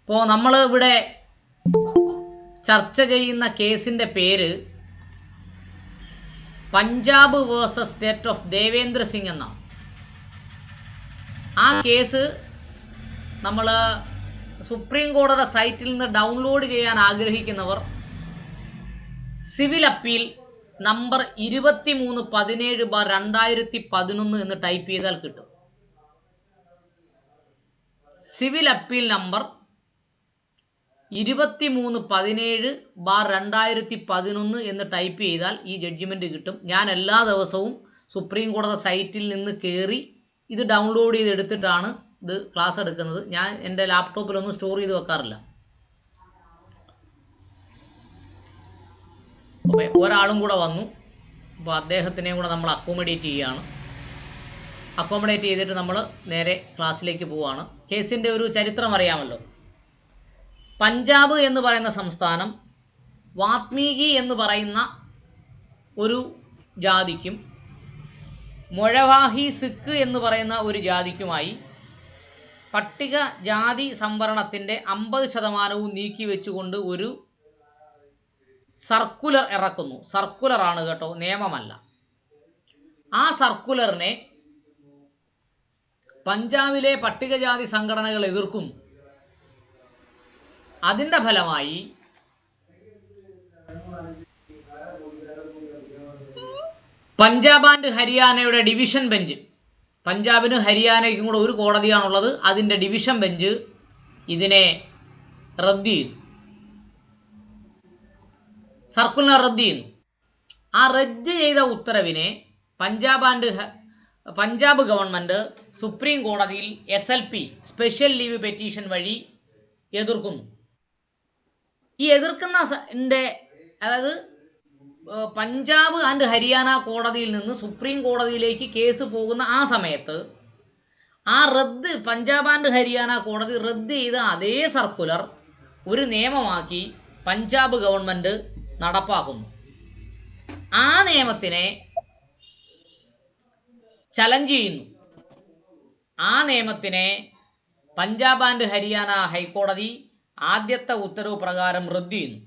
ഇപ്പോൾ നമ്മൾ ഇവിടെ ചർച്ച ചെയ്യുന്ന കേസിൻ്റെ പേര് Punjab versus state of Devendra Singh എന്നാണ്. ആ കേസ് നമ്മൾ സുപ്രീം കോടതിയുടെ സൈറ്റിൽ നിന്ന് ഡൗൺലോഡ് ചെയ്യാൻ ആഗ്രഹിക്കുന്നവർ സിവിൽ അപ്പീൽ നമ്പർ 2317/2011 എന്ന് ടൈപ്പ് ചെയ്താൽ കിട്ടും. സിവിൽ അപ്പീൽ നമ്പർ 2317/2011 എന്ന് ടൈപ്പ് ചെയ്താൽ ഈ ജഡ്ജിമെൻറ്റ് കിട്ടും. ഞാൻ എല്ലാ ദിവസവും സുപ്രീം കോടതി സൈറ്റിൽ നിന്ന് കയറി ഇത് ഡൗൺലോഡ് ചെയ്തെടുത്തിട്ടാണ് ഇത് ക്ലാസ് എടുക്കുന്നത്. ഞാൻ എൻ്റെ ലാപ്ടോപ്പിലൊന്നും സ്റ്റോർ ചെയ്ത് വെക്കാറില്ല. അപ്പോൾ ഒരാളും കൂടെ വന്നു. അപ്പോൾ അദ്ദേഹത്തിനെയും കൂടെ നമ്മൾ അക്കോമഡേറ്റ് ചെയ്യുകയാണ്. അക്കോമഡേറ്റ് ചെയ്തിട്ട് നമ്മൾ നേരെ ക്ലാസ്സിലേക്ക് പോവുകയാണ്. കേസിൻ്റെ ഒരു ചരിത്രം അറിയാമല്ലോ. പഞ്ചാബ് എന്ന് പറയുന്ന സംസ്ഥാനം വാത്മീകി എന്ന് പറയുന്ന ഒരു ജാതിക്കും മൊഴവാഹി സിഖ് എന്ന് പറയുന്ന ഒരു ജാതിക്കുമായി പട്ടിക ജാതി സംവരണത്തിൻ്റെ 50% നീക്കി വെച്ചുകൊണ്ട് ഒരു സർക്കുലർ ഇറക്കുന്നു. സർക്കുലറാണ് കേട്ടോ, നിയമമല്ല. ആ സർക്കുലറിനെ പഞ്ചാബിലെ പട്ടികജാതി സംഘടനകൾ എതിർക്കുന്നു. അതിൻ്റെ ഫലമായി പഞ്ചാബ് ആൻഡ് ഹരിയാനയുടെ ഡിവിഷൻ ബെഞ്ച്, പഞ്ചാബിനും ഹരിയാനയ്ക്കും കൂടെ ഒരു കോടതിയാണുള്ളത്, അതിൻ്റെ ഡിവിഷൻ ബെഞ്ച് ഇതിനെ റദ്ദ് ചെയ്യുന്നു. സർക്കുലർ റദ്ദ് ചെയ്യുന്നു. ആ റദ്ദ് ചെയ്ത ഉത്തരവിനെ പഞ്ചാബ് ഗവൺമെൻറ് സുപ്രീം കോടതിയിൽ SLP സ്പെഷ്യൽ ലീവ് പെറ്റീഷൻ വഴി എതിർക്കുന്നു. ഈ എതിർക്കുന്ന അതായത് പഞ്ചാബ് ആൻഡ് ഹരിയാന കോടതിയിൽ നിന്ന് സുപ്രീം കോടതിയിലേക്ക് കേസ് പോകുന്ന ആ സമയത്ത് ആ പഞ്ചാബ് ആൻഡ് ഹരിയാന കോടതി റദ്ദ് ചെയ്ത അതേ സർക്കുലർ ഒരു നിയമമാക്കി പഞ്ചാബ് ഗവൺമെൻറ് നടപ്പാക്കുന്നു. ആ നിയമത്തിനെ ചലഞ്ച് ചെയ്യുന്നു. ആ നിയമത്തിനെ പഞ്ചാബ് ആൻഡ് ഹരിയാന ഹൈക്കോടതി ആദ്യത്തെ ഉത്തരവ് പ്രകാരം റദ്ദ് ചെയ്യുന്നു.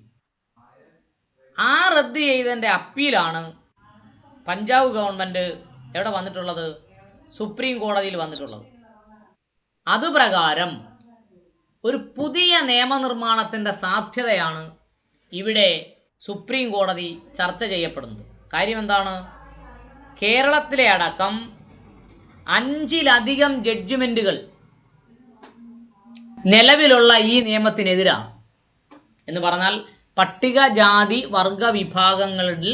ആ റദ്ദ് ചെയ്തതിൻ്റെ അപ്പീലാണ് പഞ്ചാബ് ഗവൺമെൻറ് എവിടെ വന്നിട്ടുള്ളത്? സുപ്രീം കോടതിയിൽ വന്നിട്ടുള്ളത്. അതുപ്രകാരം ഒരു പുതിയ നിയമനിർമ്മാണത്തിൻ്റെ സാധ്യതയാണ് ഇവിടെ സുപ്രീം കോടതി ചർച്ച ചെയ്യപ്പെടുന്നത്. കാര്യം എന്താണ്? കേരളത്തിലെ അടക്കം 5-ലധികം ജഡ്ജ്മെൻറ്റുകൾ നിലവിലുള്ള ഈ നിയമത്തിനെതിരാണ്. എന്ന് പറഞ്ഞാൽ പട്ടികജാതി വർഗ വിഭാഗങ്ങളിൽ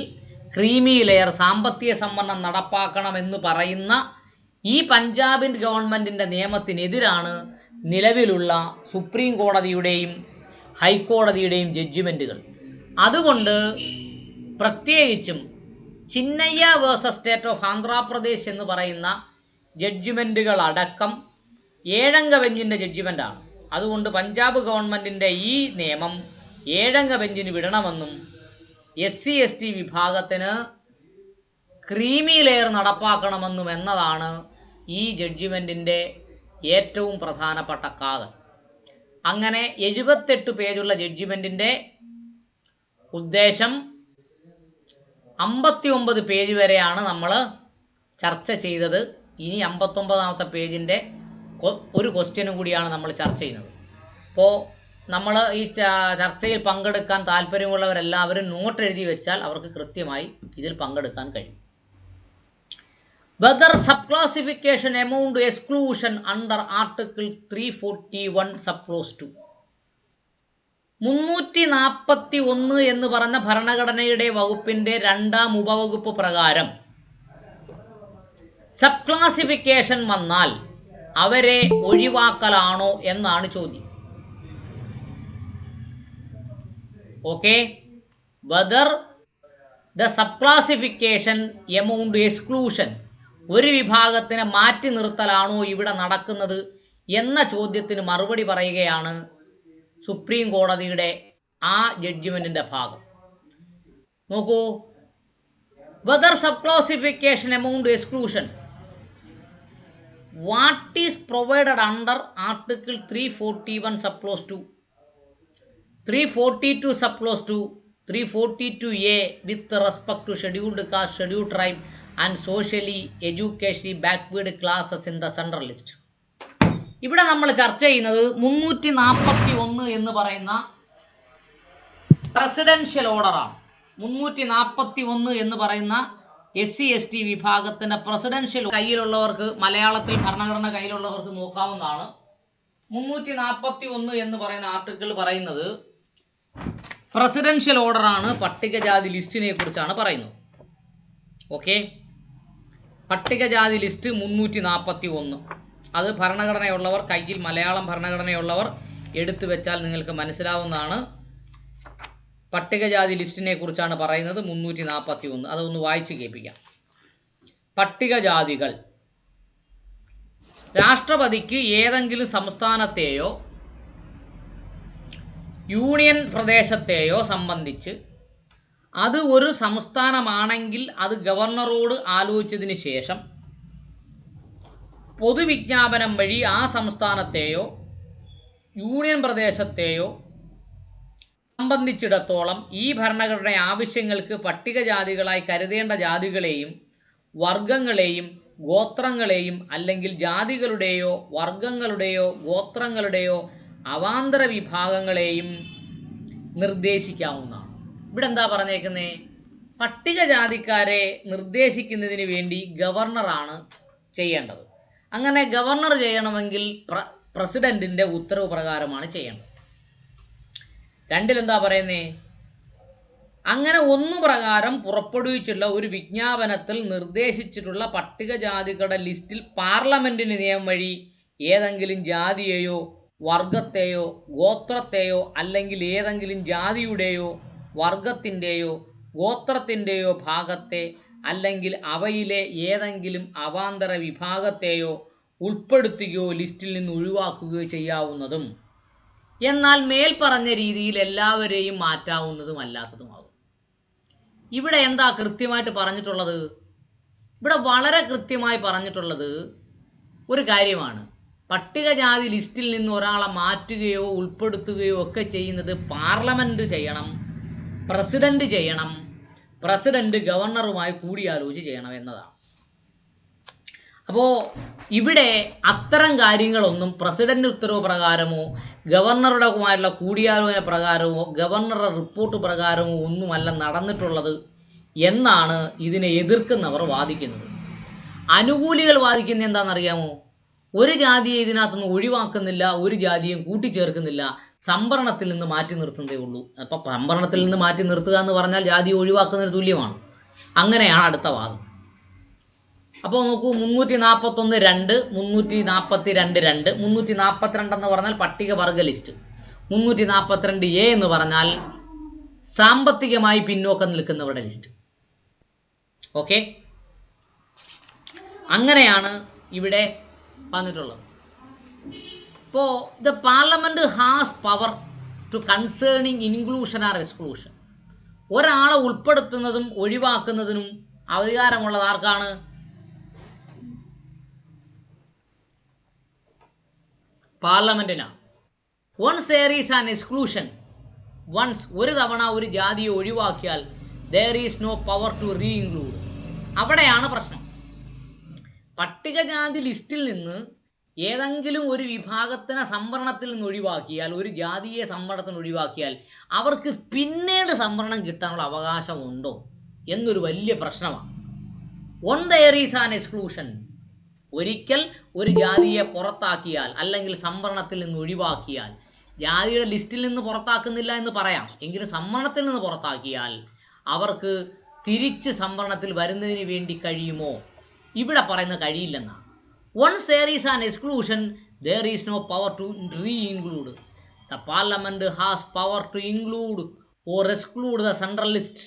ക്രീമി ലെയർ സാമ്പത്തിക സംവരണം നടപ്പാക്കണമെന്ന് പറയുന്ന ഈ പഞ്ചാബ് ഗവൺമെൻറ്റിൻ്റെ നിയമത്തിനെതിരാണ് നിലവിലുള്ള സുപ്രീം കോടതിയുടെയും ഹൈക്കോടതിയുടെയും ജഡ്ജ്മെൻറ്റുകൾ. അതുകൊണ്ട് പ്രത്യേകിച്ചും Chinnaiah versus state of Andhra Pradesh എന്ന് പറയുന്ന ജഡ്ജ്മെൻറ്റുകൾ അടക്കം 7-അംഗ ബെഞ്ചിൻ്റെ ജഡ്ജ്മെൻറ്റാണ്. അതുകൊണ്ട് പഞ്ചാബ് ഗവൺമെൻറ്റിൻ്റെ ഈ നിയമം 7-അംഗ ബെഞ്ചിന് വിടണമെന്നും SC/ST വിഭാഗത്തിന് ക്രീമി ലെയർ നടപ്പാക്കണമെന്നും എന്നതാണ് ഈ ജഡ്ജ്മെൻറ്റിൻ്റെ ഏറ്റവും പ്രധാനപ്പെട്ട കാതൽ. അങ്ങനെ 78 പേജുള്ള ജഡ്ജ്മെൻറ്റിൻ്റെ ഉദ്ദേശം 59 പേജ് വരെയാണ് നമ്മൾ ചർച്ച ചെയ്തത്. ഇനി 59ാമത്തെ പേജിൻ്റെ ഒരു ക്വസ്റ്റ്യനും കൂടിയാണ് നമ്മൾ ചർച്ച ചെയ്യുന്നത്. അപ്പോൾ നമ്മൾ ഈ ചർച്ചയിൽ പങ്കെടുക്കാൻ താല്പര്യമുള്ളവരെല്ലാവരും നോട്ട് എഴുതി വെച്ചാൽ അവർക്ക് കൃത്യമായി ഇതിൽ പങ്കെടുക്കാൻ കഴിയും. Whether sub classification amount exclusion under article 341 sub clause 2 341 എന്ന് പറഞ്ഞ ഭരണഘടനയുടെ വകുപ്പിൻ്റെ 2-ാം ഉപവകുപ്പ് പ്രകാരം സബ് ക്ലാസിഫിക്കേഷൻ വന്നാൽ അവരെ ഒഴിവാക്കലാണോ എന്നാണ് ചോദ്യം. Okay, whether the sub classification amount exclusion, ഒരു വിഭാഗത്തിനെ മാറ്റി നിർത്തലാണോ ഇവിടെ നടക്കുന്നത് എന്ന ചോദ്യത്തിന് മറുപടി പറയുകയാണ് സുപ്രീം കോടതിയുടെ ആ ജഡ്ജ്മെൻറ്റിൻ്റെ ഭാഗം. നോക്കൂ, whether sub classification amount exclusion, what is provided under article 341 sub clause 2, 342 sub clause 2, 342A with respect to scheduled caste, scheduled tribe and socially educationally backward classes in the central list. ഇവിടെ നമ്മൾ ചർച്ച ചെയ്യുന്നത് 341 എന്ന് പറയുന്ന presidential ഓർഡറാണ്. 341 എന്ന് പറയുന്ന SC/ST വിഭാഗത്തിൻ്റെ presidential കയ്യിലുള്ളവർക്ക്, മലയാളത്തിൽ ഭരണഘടന കയ്യിലുള്ളവർക്ക് നോക്കാവുന്നതാണ്. 341 എന്ന് പറയുന്ന ആർട്ടിക്കിൾ പറയുന്നത് പ്രസിഡൻഷ്യൽ ഓർഡറാണ്. പട്ടികജാതി ലിസ്റ്റിനെ കുറിച്ചാണ് പറയുന്നത്. ഓക്കെ, പട്ടികജാതി ലിസ്റ്റ് 341. അത് ഭരണഘടനയുള്ളവർ കയ്യിൽ, മലയാളം ഭരണഘടനയുള്ളവർ എടുത്തു വെച്ചാൽ നിങ്ങൾക്ക് മനസ്സിലാവുന്നതാണ്. പട്ടികജാതി ലിസ്റ്റിനെ കുറിച്ചാണ് പറയുന്നത്. 341 അതൊന്ന് വായിച്ച് കേൾപ്പിക്കാം. പട്ടികജാതികൾ രാഷ്ട്രപതിക്ക് ഏതെങ്കിലും സംസ്ഥാനത്തെയോ യൂണിയൻ പ്രദേശത്തെയോ സംബന്ധിച്ച് അത് ഒരു സംസ്ഥാനമാണെങ്കിൽ അത് ഗവർണറോട് ആലോചിച്ചതിന് ശേഷം പൊതുവിജ്ഞാപനം വഴി ആ സംസ്ഥാനത്തെയോ യൂണിയൻ പ്രദേശത്തെയോ സംബന്ധിച്ചിടത്തോളം ഈ ഭരണഘടന ആവശ്യങ്ങൾക്ക് പട്ടികജാതികളായി കരുതേണ്ട ജാതികളെയും വർഗങ്ങളെയും ഗോത്രങ്ങളെയും അല്ലെങ്കിൽ ജാതികളുടെയോ വർഗങ്ങളുടെയോ ഗോത്രങ്ങളുടെയോ അവാന്തര വിഭാഗങ്ങളെയും നിർദ്ദേശിക്കാവുന്നതാണ്. ഇവിടെ എന്താ പറഞ്ഞേക്കുന്നേ? പട്ടികജാതിക്കാരെ നിർദ്ദേശിക്കുന്നതിന് വേണ്ടി ഗവർണറാണ് ചെയ്യേണ്ടത്. അങ്ങനെ ഗവർണർ ചെയ്യണമെങ്കിൽ പ്രസിഡന്റിൻ്റെ ഉത്തരവ് പ്രകാരമാണ് ചെയ്യേണ്ടത്. രണ്ടിലെന്താ പറയുന്നേ? അങ്ങനെ ഒന്നു പ്രകാരം പുറപ്പെടുവിച്ചുള്ള ഒരു വിജ്ഞാപനത്തിൽ നിർദ്ദേശിച്ചിട്ടുള്ള പട്ടികജാതികളുടെ ലിസ്റ്റിൽ പാർലമെന്റിന് നിയമം വഴി ഏതെങ്കിലും ജാതിയെയോ വർഗത്തെയോ ഗോത്രത്തെയോ അല്ലെങ്കിൽ ഏതെങ്കിലും ജാതിയുടെയോ വർഗത്തിൻ്റെയോ ഗോത്രത്തിൻ്റെയോ ഭാഗത്തെ അല്ലെങ്കിൽ അവയിലെ ഏതെങ്കിലും അവാന്തര വിഭാഗത്തെയോ ഉൾപ്പെടുത്തുകയോ ലിസ്റ്റിൽ നിന്ന് ഒഴിവാക്കുകയോ ചെയ്യാവുന്നതും എന്നാൽ മേൽപ്പറഞ്ഞ രീതിയിൽ എല്ലാവരെയും മാറ്റാവുന്നതുമല്ലാത്തതുമാകും. ഇവിടെ എന്താ കൃത്യമായിട്ട് പറഞ്ഞിട്ടുള്ളത്? ഇവിടെ വളരെ കൃത്യമായി പറഞ്ഞിട്ടുള്ളത് ഒരു കാര്യമാണ്. പട്ടികജാതി ലിസ്റ്റിൽ നിന്ന് ഒരാളെ മാറ്റുകയോ ഉൾപ്പെടുത്തുകയോ ഒക്കെ ചെയ്യുന്നത് പാർലമെൻറ്റ് ചെയ്യണം, പ്രസിഡന്റ് ചെയ്യണം, പ്രസിഡന്റ് ഗവർണറുമായി കൂടിയാലോചിച്ച് ചെയ്യണം എന്നതാണ്. അപ്പോൾ ഇവിടെ അത്തരം കാര്യങ്ങളൊന്നും പ്രസിഡന്റ് ഉത്തരവ് പ്രകാരമോ ഗവർണറുടെമായുള്ള കൂടിയാലോചന പ്രകാരമോ ഗവർണറുടെ റിപ്പോർട്ട് പ്രകാരമോ ഒന്നുമല്ല നടന്നിട്ടുള്ളത് എന്നാണ് ഇതിനെ എതിർക്കുന്നവർ വാദിക്കുന്നത്. അനുകൂലികൾ വാദിക്കുന്നത് എന്താണെന്നറിയാമോ? ഒരു ജാതിയെ ഇതിനകത്തുനിന്ന് ഒഴിവാക്കുന്നില്ല, ഒരു ജാതിയും കൂട്ടിച്ചേർക്കുന്നില്ല, സംവരണത്തിൽ നിന്ന് മാറ്റി നിർത്തുന്നതേ ഉള്ളൂ. അപ്പം സംവരണത്തിൽ നിന്ന് മാറ്റി നിർത്തുക എന്ന് പറഞ്ഞാൽ ജാതിയെ ഒഴിവാക്കുന്നതിന് തുല്യമാണ്. അങ്ങനെയാണ് അടുത്ത വാദം. അപ്പോൾ നോക്കൂ, 341(2), 342(2), 342 എന്ന് പറഞ്ഞാൽ പട്ടികവർഗ ലിസ്റ്റ്, 342A എന്ന് പറഞ്ഞാൽ സാമ്പത്തികമായി പിന്നോക്കം നിൽക്കുന്നവരുടെ ലിസ്റ്റ്. ഓക്കെ, അങ്ങനെയാണ് ഇവിടെ വന്നിട്ടുള്ളത്. ഇപ്പോൾ the parliament has power to concerning inclusion or exclusion. ഒരാളെ ഉൾപ്പെടുത്തുന്നതും ഒഴിവാക്കുന്നതിനും അധികാരമുള്ളത് ആർക്കാണ്? പാർലമെൻറ്റിനാണ്. Once there is an exclusion, once ഒരു തവണ ഒരു ജാതിയെ ഒഴിവാക്കിയാൽ there is no power to reinclude. അവിടെയാണ് പ്രശ്നം. പട്ടികജാതി ലിസ്റ്റിൽ നിന്ന് ഏതെങ്കിലും ഒരു വിഭാഗത്തിനെ സംവരണത്തിൽ നിന്ന് ഒഴിവാക്കിയാൽ, ഒരു ജാതിയെ സംവരണത്തിന് ഒഴിവാക്കിയാൽ അവർക്ക് പിന്നീട് സംവരണം കിട്ടാനുള്ള അവകാശമുണ്ടോ എന്നൊരു വലിയ പ്രശ്നമാണ്. One there is an exclusion, ഒരിക്കൽ ഒരു ജാതിയെ പുറത്താക്കിയാൽ അല്ലെങ്കിൽ സംവരണത്തിൽ നിന്ന് ഒഴിവാക്കിയാൽ, ജാതിയുടെ ലിസ്റ്റിൽ നിന്ന് പുറത്താക്കുന്നില്ല എന്ന് പറയാം, എങ്കിലും സംവരണത്തിൽ നിന്ന് പുറത്താക്കിയാൽ അവർക്ക് തിരിച്ച് സംവരണത്തിൽ വരുന്നതിന് വേണ്ടി കഴിയുമോ? ഇവിടെ പറയുന്നത് കഴിയില്ലെന്നാണ്. Once there is an exclusion, there is no power to re-include. The parliament has power to include or exclude the central list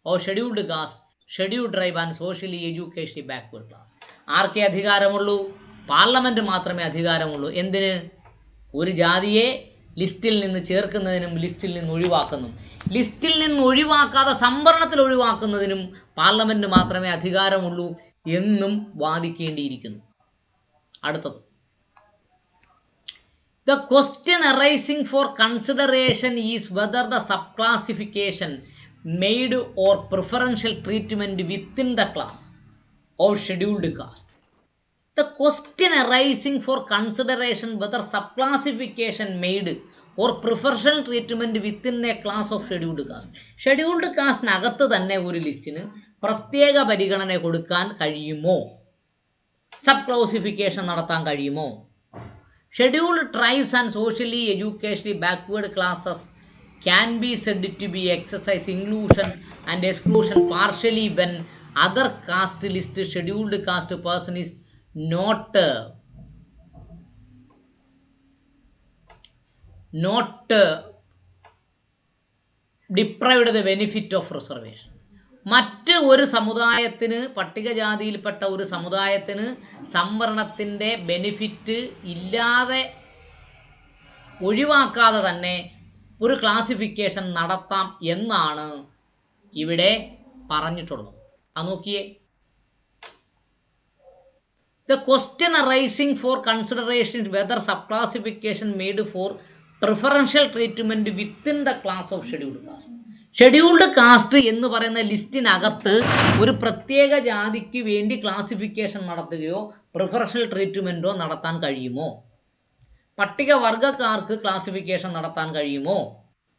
or scheduled caste, scheduled tribe and socially educationally backward class. ആർക്കേ അധികാരമുള്ളൂ? Parliament മാത്രമേ അധികാരമുള്ളൂ. എന്തിന്? ഒരു ജാതിയെ ലിസ്റ്റിൽ നിന്ന് ചേർക്കുന്നതിനും ലിസ്റ്റിൽ നിന്ന് ഒഴിവാക്കുന്നതും. ലിസ്റ്റിൽ നിന്ന് ഒഴിവാക്കാതെ സംവരണത്തിൽ ഒഴിവാക്കുന്നതിനും പാർലമെൻറ്റ് മാത്രമേ അധികാരമുള്ളൂ എന്നും വാദിക്കേണ്ടിയിരിക്കുന്നു. അടുത്തത്, the question arising for consideration is whether the subclassification made or preferential treatment within the class or scheduled caste. The question arising for consideration whether subclassification made or preferential treatment within a class of scheduled caste. Scheduled കാസ്റ്റിനകത്ത് തന്നെ ഒരു ലിസ്റ്റിന് പ്രത്യേക പരിഗണന കൊടുക്കാൻ കഴിയുമോ, sub classification നടത്താൻ കഴിയുമോ? Scheduled tribes and socially educationally backward classes can be said to be exercise inclusion and exclusion partially when other caste list scheduled caste person is not deprived the benefit of reservation. മറ്റ് ഒരു സമുദായത്തിന്, പട്ടികജാതിയിൽപ്പെട്ട ഒരു സമുദായത്തിന് സംവരണത്തിൻ്റെ benefit ഇല്ലാതെ ഒഴിവാക്കാതെ തന്നെ ഒരു classification നടത്താം എന്നാണ് ഇവിടെ പറഞ്ഞിട്ടുള്ളത്. അത് നോക്കിയേ, the question arising for consideration whether subclassification made for preferential treatment within the class of scheduled caste. Scheduled caste എന്ന് പറയുന്ന ലിസ്റ്റിനകത്ത് ഒരു പ്രത്യേക ജാതിക്ക് വേണ്ടി ക്ലാസിഫിക്കേഷൻ നടത്തുകയോ പ്രിഫറൻഷ്യൽ ട്രീറ്റ്മെൻറ്റോ നടത്താൻ കഴിയുമോ? പട്ടികവർഗക്കാർക്ക് ക്ലാസിഫിക്കേഷൻ നടത്താൻ കഴിയുമോ?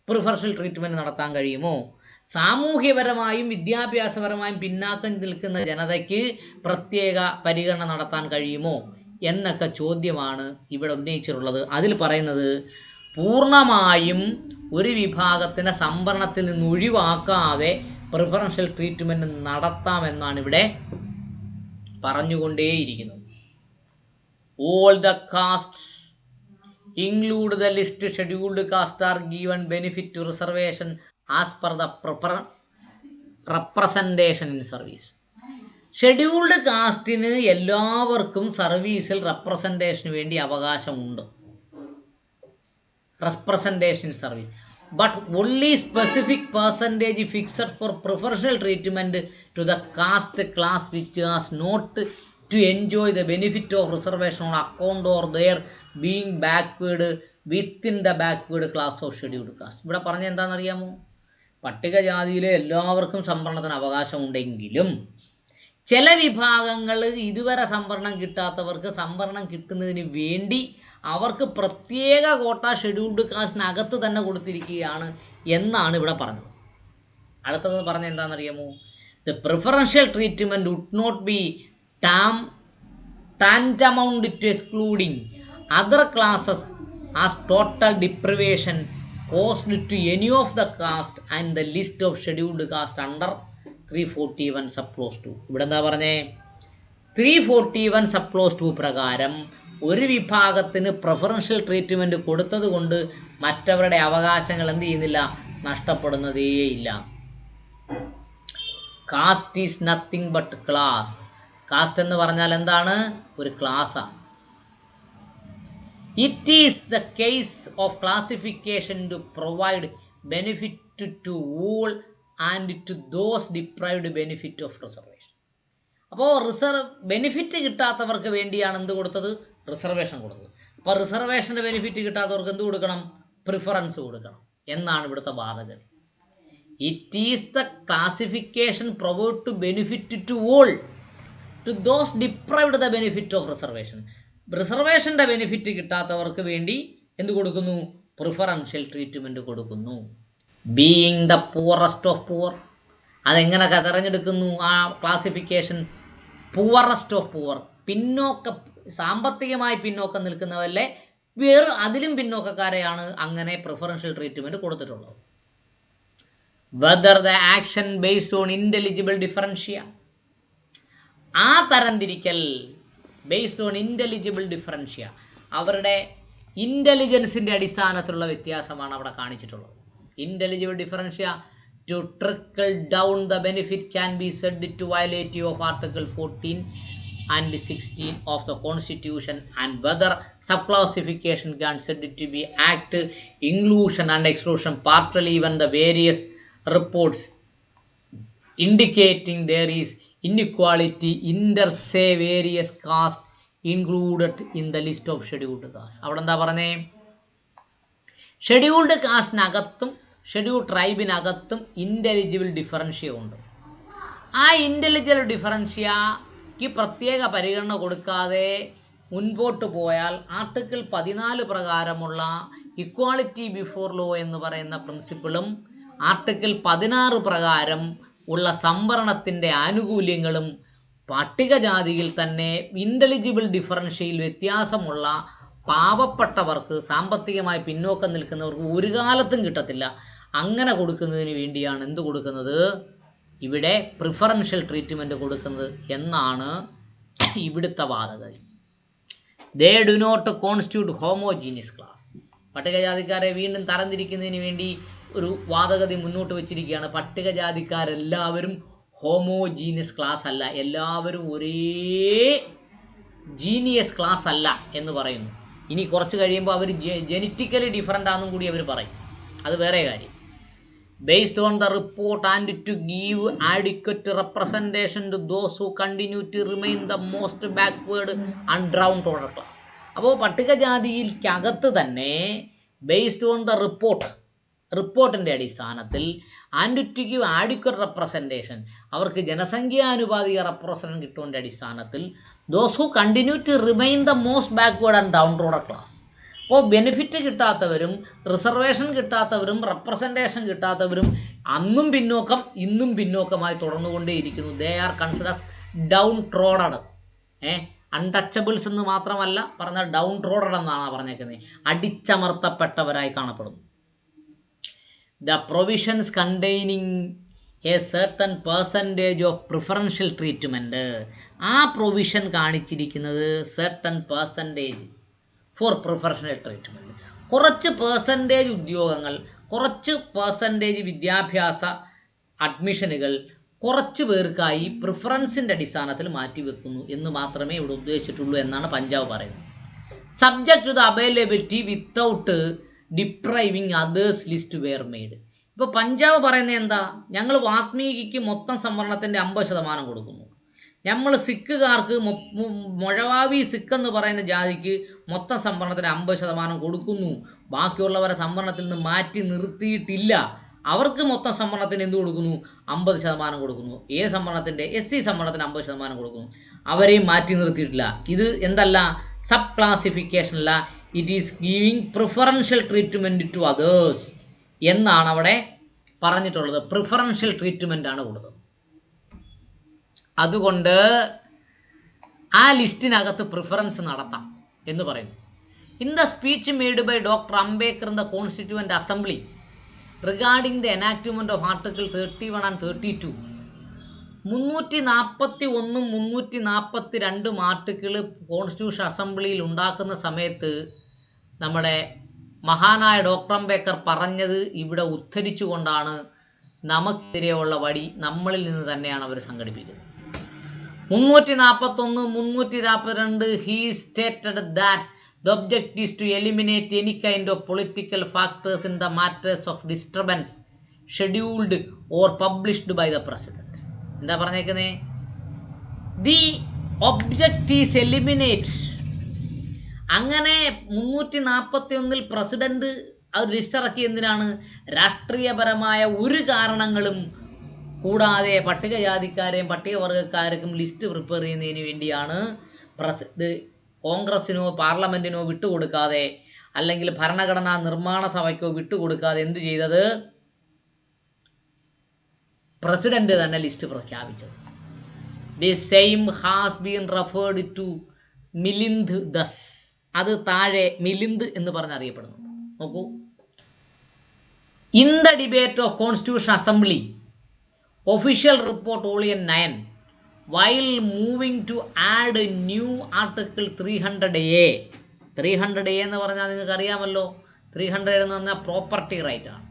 പ്രിഫറൻഷ്യൽ ട്രീറ്റ്മെൻറ്റ് നടത്താൻ കഴിയുമോ? സാമൂഹ്യപരമായും വിദ്യാഭ്യാസപരമായും പിന്നാക്കം നിൽക്കുന്ന ജനതയ്ക്ക് പ്രത്യേക പരിഗണന നടത്താൻ കഴിയുമോ എന്നൊക്കെ ചോദ്യമാണ് ഇവിടെ ഉന്നയിച്ചിട്ടുള്ളത്. അതിൽ പറയുന്നത് പൂർണ്ണമായും ഒരു വിഭാഗത്തിനെ സംവരണത്തിൽ നിന്ന് ഒഴിവാക്കാതെ പ്രിഫറൻഷ്യൽ ട്രീറ്റ്മെൻറ്റ് നടത്താമെന്നാണ് ഇവിടെ പറഞ്ഞുകൊണ്ടേയിരിക്കുന്നത്. All the castes include the list scheduled caste are given benefit to reservation as per the representation in service. Scheduled കാസ്റ്റിന് എല്ലാവർക്കും സർവീസിൽ റെപ്രസെൻറ്റേഷന് വേണ്ടി അവകാശമുണ്ട്, representation service, but only specific percentage fixed for preferential treatment to the caste class which has not to enjoy the benefit of reservation on account or their being backward within the backward class of scheduled caste. ഇവിടെ പറഞ്ഞ എന്താണെന്നറിയാമോ? പട്ടികജാതിയിലെ എല്ലാവർക്കും സംവരണത്തിന് അവകാശമുണ്ടെങ്കിലും ചില വിഭാഗങ്ങൾ ഇതുവരെ സംവരണം കിട്ടാത്തവർക്ക് സംവരണം കിട്ടുന്നതിന് വേണ്ടി അവർക്ക് പ്രത്യേക കോട്ട ഷെഡ്യൂൾഡ് കാസ്റ്റിനകത്ത് തന്നെ കൊടുത്തിരിക്കുകയാണ് എന്നാണ് ഇവിടെ പറഞ്ഞത്. അടുത്തത് പറഞ്ഞ എന്താണെന്നറിയാമോ? The preferential treatment would not be tantamount to excluding other classes as total deprivation caused to any of the caste and the list of scheduled caste under 341 subclause 2. ഇവിടെ എന്താ പറഞ്ഞേ? 341 subclause 2 പ്രകാരം ഒരു വിഭാഗത്തിന് പ്രിഫറൻഷ്യൽ ട്രീറ്റ്മെൻറ്റ് കൊടുത്തത് കൊണ്ട് മറ്റവരുടെ അവകാശങ്ങൾ എന്ത് ചെയ്യുന്നില്ല, നഷ്ടപ്പെടുന്നതേയില്ല. Caste is nothing but class. Caste എന്ന് പറഞ്ഞാൽ എന്താണ്? ഒരു ക്ലാസ്സാണ്. It is the case of classification to provide benefit to all and to those deprived benefit of reservation. അപ്പോൾ ബെനിഫിറ്റ് കിട്ടാത്തവർക്ക് വേണ്ടിയാണ് എന്ത് കൊടുത്തത്? റിസർവേഷൻ കൊടുത്തത്. അപ്പോൾ റിസർവേഷൻ്റെ ബെനിഫിറ്റ് കിട്ടാത്തവർക്ക് എന്ത് കൊടുക്കണം? പ്രിഫറൻസ് കൊടുക്കണം എന്നാണ് ഇവിടുത്തെ ബാധകത. It is the classification provide to benefit to all to those deprived the benefit of reservation. റിസർവേഷൻ്റെ ബെനിഫിറ്റ് കിട്ടാത്തവർക്ക് വേണ്ടി എന്ത് കൊടുക്കുന്നു? പ്രിഫറൻഷ്യൽ ട്രീറ്റ്മെൻറ്റ് കൊടുക്കുന്നു. Being the poorest of poor, അതെങ്ങനെ തിരഞ്ഞെടുക്കുന്നു ആ ക്ലാസിഫിക്കേഷൻ? പൂവറസ്റ്റ് ഓഫ് പൂവർ, സാമ്പത്തികമായി പിന്നോക്കം നിൽക്കുന്നവരെ വേറെ അതിലും പിന്നോക്കക്കാരെയാണ് അങ്ങനെ പ്രിഫറൻഷ്യൽ ട്രീറ്റ്മെൻറ്റ് കൊടുത്തിട്ടുള്ളത്. Whether the action based on intelligible differentia, ആ തരംതിരിക്കൽ ബേസ്ഡ് ഓൺ ഇൻ്റലിജിബിൾ ഡിഫറൻഷ്യ, അവരുടെ ഇൻ്റലിജൻസിൻ്റെ അടിസ്ഥാനത്തിലുള്ള വ്യത്യാസമാണ് അവിടെ കാണിച്ചിട്ടുള്ളത്. Intelligible differentia to trickle down the benefit can be said to violate of Article 14 and 16 of the Constitution, and whether subclassification can said to be act inclusion and exclusion partially when the various reports indicating there is inequality inter say various caste included in the list of scheduled cast. അവിടെ എന്താ പറഞ്ഞേ? Scheduled കാസ്റ്റിനകത്തും scheduled ട്രൈബിനകത്തും intelligible ഡിഫറൻഷ്യ ഉണ്ട്. ആ intelligible ഡിഫറൻഷ്യക്ക് പ്രത്യേക പരിഗണന കൊടുക്കാതെ മുൻപോട്ട് പോയാൽ ആർട്ടിക്കിൾ 14 പ്രകാരമുള്ള ഇക്വാളിറ്റി ബിഫോർ ലോ എന്ന് പറയുന്ന പ്രിൻസിപ്പിളും ആർട്ടിക്കിൾ 16 പ്രകാരം ഉള്ള സംവരണത്തിൻ്റെ ആനുകൂല്യങ്ങളും പട്ടികജാതിയിൽ തന്നെ ഇൻ്റലിജിബിൾ ഡിഫറൻഷ്യയിൽ വ്യത്യാസമുള്ള പാവപ്പെട്ടവർക്ക്, സാമ്പത്തികമായി പിന്നോക്കം നിൽക്കുന്നവർക്ക് ഒരു കാലത്തും കിട്ടത്തില്ല. അങ്ങനെ കൊടുക്കുന്നതിന് വേണ്ടിയാണ് എന്ത് കൊടുക്കുന്നത്? ഇവിടെ പ്രിഫറൻഷ്യൽ ട്രീറ്റ്മെൻറ്റ് കൊടുക്കുന്നത് എന്നാണ് ഇവിടുത്തെ വാദഗതി. They do not constitute homogeneous class. പട്ടികജാതിക്കാരെ വീണ്ടും തരംതിരിക്കുന്നതിന് വേണ്ടി ഒരു വാദഗതി മുന്നോട്ട് വച്ചിരിക്കുകയാണ്. പട്ടികജാതിക്കാരെല്ലാവരും ഹോമോജീനിയസ് ക്ലാസ് അല്ല, എല്ലാവരും ഒരേ ജീനിയസ് ക്ലാസ് അല്ല എന്ന് പറയുന്നു. ഇനി കുറച്ച് കഴിയുമ്പോൾ അവർ ജെനറ്റിക്കലി ഡിഫറൻ്റ് ആണെന്നും കൂടി അവർ പറയും. അത് വേറെ കാര്യം. Based on the report and to give adequate representation to those who continue to remain the most backward and downtrodden class. അപ്പോൾ പട്ടികജാതിയിൽക്കകത്ത് തന്നെ ബേസ്ഡ് ഓൺ ദ റിപ്പോർട്ടിൻ്റെ അടിസ്ഥാനത്തിൽ and to give adequate representation, അവർക്ക് ജനസംഖ്യാനുപാതിക റെപ്രസെൻറ്റേഷൻ കിട്ടുന്നതിൻ്റെ അടിസ്ഥാനത്തിൽ those who continue to remain the most backward and downtrodden class. അപ്പോൾ ബെനിഫിറ്റ് കിട്ടാത്തവരും റിസർവേഷൻ കിട്ടാത്തവരും റെപ്രസെൻറ്റേഷൻ കിട്ടാത്തവരും അന്നും പിന്നോക്കം ഇന്നും പിന്നോക്കമായി തുടർന്നുകൊണ്ടേയിരിക്കുന്നു. They R considers downtrodden. Untouchables എന്ന് മാത്രമല്ല പറഞ്ഞാൽ ഡൗൺ ട്രോഡഡ് എന്നാണ് പറഞ്ഞേക്കുന്നത്. അടിച്ചമർത്തപ്പെട്ടവരായി കാണപ്പെടുന്നു. The provisions containing a certain percentage of preferential treatment, ആ പ്രൊവിഷൻ കാണിച്ചിരിക്കുന്നത് certain percentage for preferential treatment. കുറച്ച് പേഴ്സൻറ്റേജ് ഉദ്യോഗങ്ങൾ, കുറച്ച് പേഴ്സൻറ്റേജ് വിദ്യാഭ്യാസ അഡ്മിഷനുകൾ കുറച്ച് പേർക്കായി പ്രിഫറൻസിൻ്റെ അടിസ്ഥാനത്തിൽ മാറ്റിവെക്കുന്നു എന്ന് മാത്രമേ ഇവിടെ ഉദ്ദേശിച്ചിട്ടുള്ളൂ എന്നാണ് പഞ്ചാബ് പറയുന്നത്. Subject to the availability without depriving others list were made. ഇപ്പോൾ പഞ്ചാബ് പറയുന്നത് എന്താ? ഞങ്ങൾ വാത്മീകിക്ക് മൊത്തം സംവരണത്തിൻ്റെ 50% കൊടുക്കുന്നു. നമ്മൾ സിഖുകാർക്ക് മൊഴവാവി സിഖ് എന്ന് പറയുന്ന ജാതിക്ക് മൊത്തം സംവരണത്തിന് 50% കൊടുക്കുന്നു. ബാക്കിയുള്ളവരെ സംവരണത്തിൽ നിന്ന് മാറ്റി നിർത്തിയിട്ടില്ല. അവർക്ക് മൊത്തം സംവരണത്തിന് എന്ത് കൊടുക്കുന്നു? 50% കൊടുക്കുന്നു. ഏത് സംവരണത്തിൻ്റെ? SC സംവരണത്തിന് 50% കൊടുക്കുന്നു. അവരെയും മാറ്റി നിർത്തിയിട്ടില്ല. ഇത് എന്തല്ല? സബ് ക്ലാസിഫിക്കേഷൻ അല്ല, it is giving preferential treatment to others എന്നാണ് അവിടെ പറഞ്ഞിട്ടുള്ളത്. പ്രിഫറൻഷ്യൽ ട്രീറ്റ്മെൻ്റ് ആണ് കൊടുത്തത്. അതുകൊണ്ട് ആ ലിസ്റ്റിനകത്ത് പ്രിഫറൻസ് നടത്താം എന്ന് പറയുന്നു. In the speech made by doctor Ambedkar in the constituent assembly regarding the enactment of article 31 and 32, 341 342 article constitution അസംബ്ലിയിൽ ഉണ്ടാക്കുന്ന സമയത്ത് നമ്മുടെ മഹാനായ ഡോക്ടർ അംബേദ്കർ പറഞ്ഞത് ഇവിടെ ഉദ്ധരിച്ചുകൊണ്ടാണ് നമുക്കെതിരെയുള്ള വടി നമ്മളിൽ നിന്ന് തന്നെയാണ് അവർ സംഘടിപ്പിക്കുന്നത്. 341 342 he stated that the object is to eliminate any kind of political factors in the matters of disturbance scheduled or published by the president. എന്താ പറഞ്ഞേക്കുന്നേ? The object is eliminate. അങ്ങനെ 341 പ്രസിഡന്റ് അത് ലിസ്റ്റ് ഇറക്കി. എന്തിനാണ്? രാഷ്ട്രീയപരമായ ഒരു കാരണങ്ങളും കൂടാതെ പട്ടികജാതിക്കാരെയും പട്ടികവർഗക്കാർക്കും ലിസ്റ്റ് പ്രിപ്പയർ ചെയ്യുന്നതിന് വേണ്ടിയാണ് കോൺഗ്രസ്സിനോ പാർലമെൻറ്റിനോ വിട്ടുകൊടുക്കാതെ, അല്ലെങ്കിൽ ഭരണഘടനാ നിർമ്മാണ സഭയ്ക്കോ വിട്ടുകൊടുക്കാതെ എന്തു ചെയ്തത്? പ്രസിഡന്റ് തന്നെ ലിസ്റ്റ് പ്രഖ്യാപിച്ചത്. The same has been referred to Milind thus. അത് താഴെ മിലിന്ദ് എന്ന് പറഞ്ഞറിയപ്പെടുന്നു. നോക്കൂ. In the debate of constitution assembly official report volume 9 while moving to add a new article 300A. 300A എന്ന് പറഞ്ഞാൽ നിങ്ങൾക്ക് അറിയാമല്ലോ. 300 എന്ന് പറഞ്ഞാൽ പ്രോപ്പർട്ടി റൈറ്റ് ആണ്.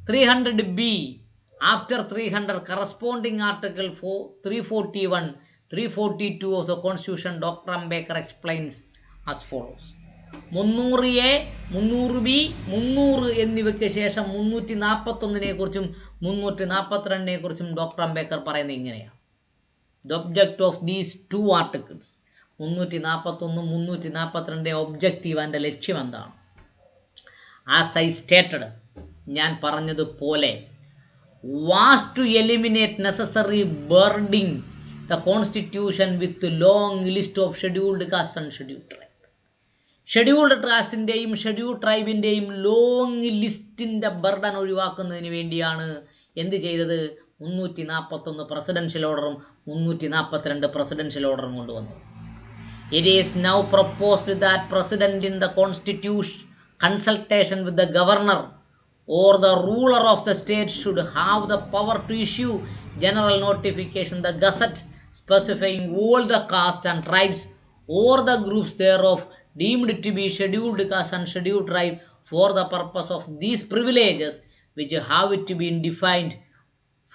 300B after 300 corresponding article 341 342 of the constitution. Dr. Ambedkar explains as follows. 300A 300B 300 എന്നിവയ്ക്ക് ശേഷം 341 കുറിച്ചും 342 കുറിച്ചും ഡോക്ടർ അംബേദ്കർ പറയുന്നത് ഇങ്ങനെയാണ്. The object of these two articles 341 342 objective അതിൻ്റെ ലക്ഷ്യം എന്താണ്? ആസ് ഐ സ്റ്റേറ്റഡ്, ഞാൻ പറഞ്ഞതുപോലെ, was to eliminate necessary burdening the constitution with long list of scheduled caste and scheduled tribe. Scheduled കാസ്റ്റിൻ്റെയും ഷെഡ്യൂൾഡ് ട്രൈബിൻ്റെയും ലോങ് ലിസ്റ്റിൻ്റെ ബർഡൻ ഒഴിവാക്കുന്നതിന് വേണ്ടിയാണ് എന്ത് ചെയ്തത്? 341 പ്രസിഡൻഷ്യൽ ഓർഡറും 342 പ്രസിഡൻഷ്യൽ ഓർഡറും കൊണ്ടുവന്നു. It is now proposed that president in the constitution consultation with the governor or the ruler of the state should have the power to issue general notification, the gazette, specifying all the caste and tribes or the groups thereof deemed to be scheduled caste and scheduled tribe for the purpose of these privileges which have to be defined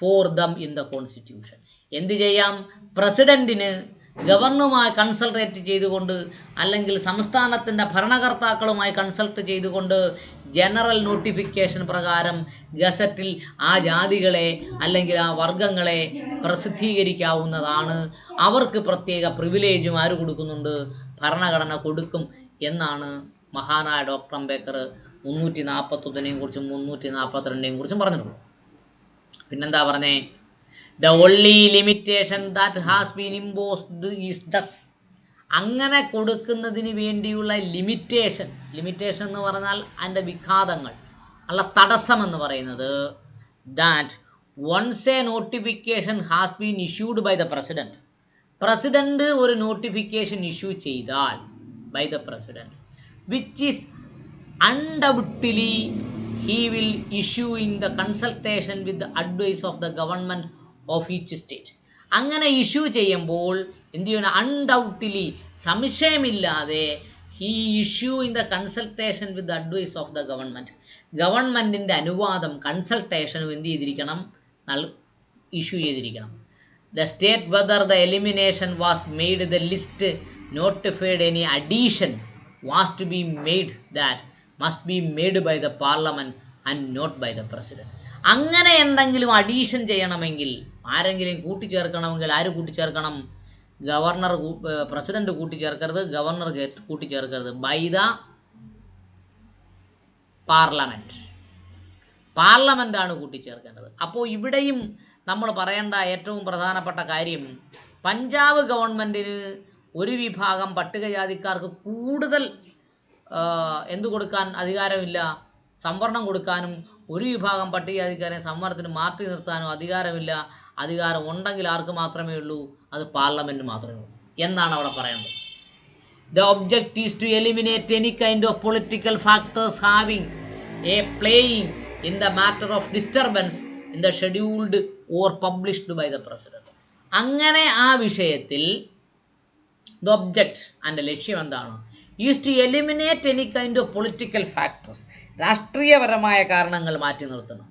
for them in the constitution. എന്ത് ചെയ്യാം? പ്രസിഡന്റിന് ഗവർണറുമായി കൺസൾട്ടേറ്റ് ചെയ്തുകൊണ്ട് അല്ലെങ്കിൽ സംസ്ഥാനത്തിൻ്റെ ഭരണകർത്താക്കളുമായി consult ചെയ്തുകൊണ്ട് general notification പ്രകാരം ഗസറ്റിൽ ആ ജാതികളെ അല്ലെങ്കിൽ ആ വർഗങ്ങളെ പ്രസിദ്ധീകരിക്കാവുന്നതാണ്. അവർക്ക് പ്രത്യേക പ്രിവിലേജും ആര് കൊടുക്കുന്നുണ്ട്? ഭരണഘടന കൊടുക്കും എന്നാണ് മഹാനായ ഡോക്ടർ അംബേദ്കർ 341 കുറിച്ചും 342 കുറിച്ചും പറഞ്ഞിട്ടുള്ളത്. പിന്നെന്താ പറഞ്ഞേ? The only limitation that has been imposed is thus. അങ്ങനെ കൊടുക്കുന്നതിന് വേണ്ടിയുള്ള ലിമിറ്റേഷൻ എന്ന് പറഞ്ഞാൽ അതിൻ്റെ വിഘാതങ്ങൾ അല്ല, തടസ്സം എന്ന് പറയുന്നത് that once a notification has been issued by the president ഒരു നോട്ടിഫിക്കേഷൻ ഇഷ്യൂ ചെയ്താൽ by the president which is undoubtedly he will issue in the consultation with the advice of the government of each state. അങ്ങനെ issue ചെയ്യുമ്പോൾ എന്ത് ചെയ്യണം? Undoubtedly, സംശയമില്ലാതെ, he issue in the consultation with the advice of the ഗവൺമെൻറ്റിൻ്റെ അനുവാദം കൺസൾട്ടേഷനും എന്ത് ചെയ്തിരിക്കണം? ഇഷ്യൂ ചെയ്തിരിക്കണം. The state whether the elimination was made, the list notified, any addition was to be made, that must be made by the parliament and not by the president. അങ്ങനെ എന്തെങ്കിലും addition ചെയ്യണമെങ്കിൽ, ആരെങ്കിലും കൂട്ടിച്ചേർക്കണമെങ്കിൽ ആര് കൂട്ടിച്ചേർക്കണം? ഗവർണർ, പ്രസിഡന്റ് കൂട്ടിച്ചേർക്കരുത്, governor കൂട്ടിച്ചേർക്കരുത്, by the പാർലമെൻറ്റാണ് കൂട്ടിച്ചേർക്കേണ്ടത്. അപ്പോൾ ഇവിടെയും നമ്മൾ പറയേണ്ട ഏറ്റവും പ്രധാനപ്പെട്ട കാര്യം, പഞ്ചാബ് ഗവൺമെൻറ്റിന് ഒരു വിഭാഗം പട്ടികജാതിക്കാർക്ക് കൂടുതൽ എന്തു കൊടുക്കാൻ അധികാരമില്ല, സംവരണം കൊടുക്കാനും ഒരു വിഭാഗം പട്ടികജാതിക്കാരെ സംവരണത്തിന് മാറ്റി നിർത്താനും അധികാരമില്ല. അധികാരം ഉണ്ടെങ്കിൽ ആർക്ക് മാത്രമേ ഉള്ളൂ? അത് പാർലമെൻറ്റ് മാത്രമേ ഉള്ളൂ എന്നാണ് അവിടെ പറയുന്നത്. The object is to eliminate any kind of political factors having a playing in the matter of disturbance in the scheduled or published by the president. അങ്ങനെ ആ വിഷയത്തിൽ ദ ഒബ്ജക്റ്റ്, അതിൻ്റെ ലക്ഷ്യം എന്താണ്? Is to eliminate any kind of political factors, രാഷ്ട്രീയപരമായ കാരണങ്ങൾ മാറ്റി നിർത്തണം.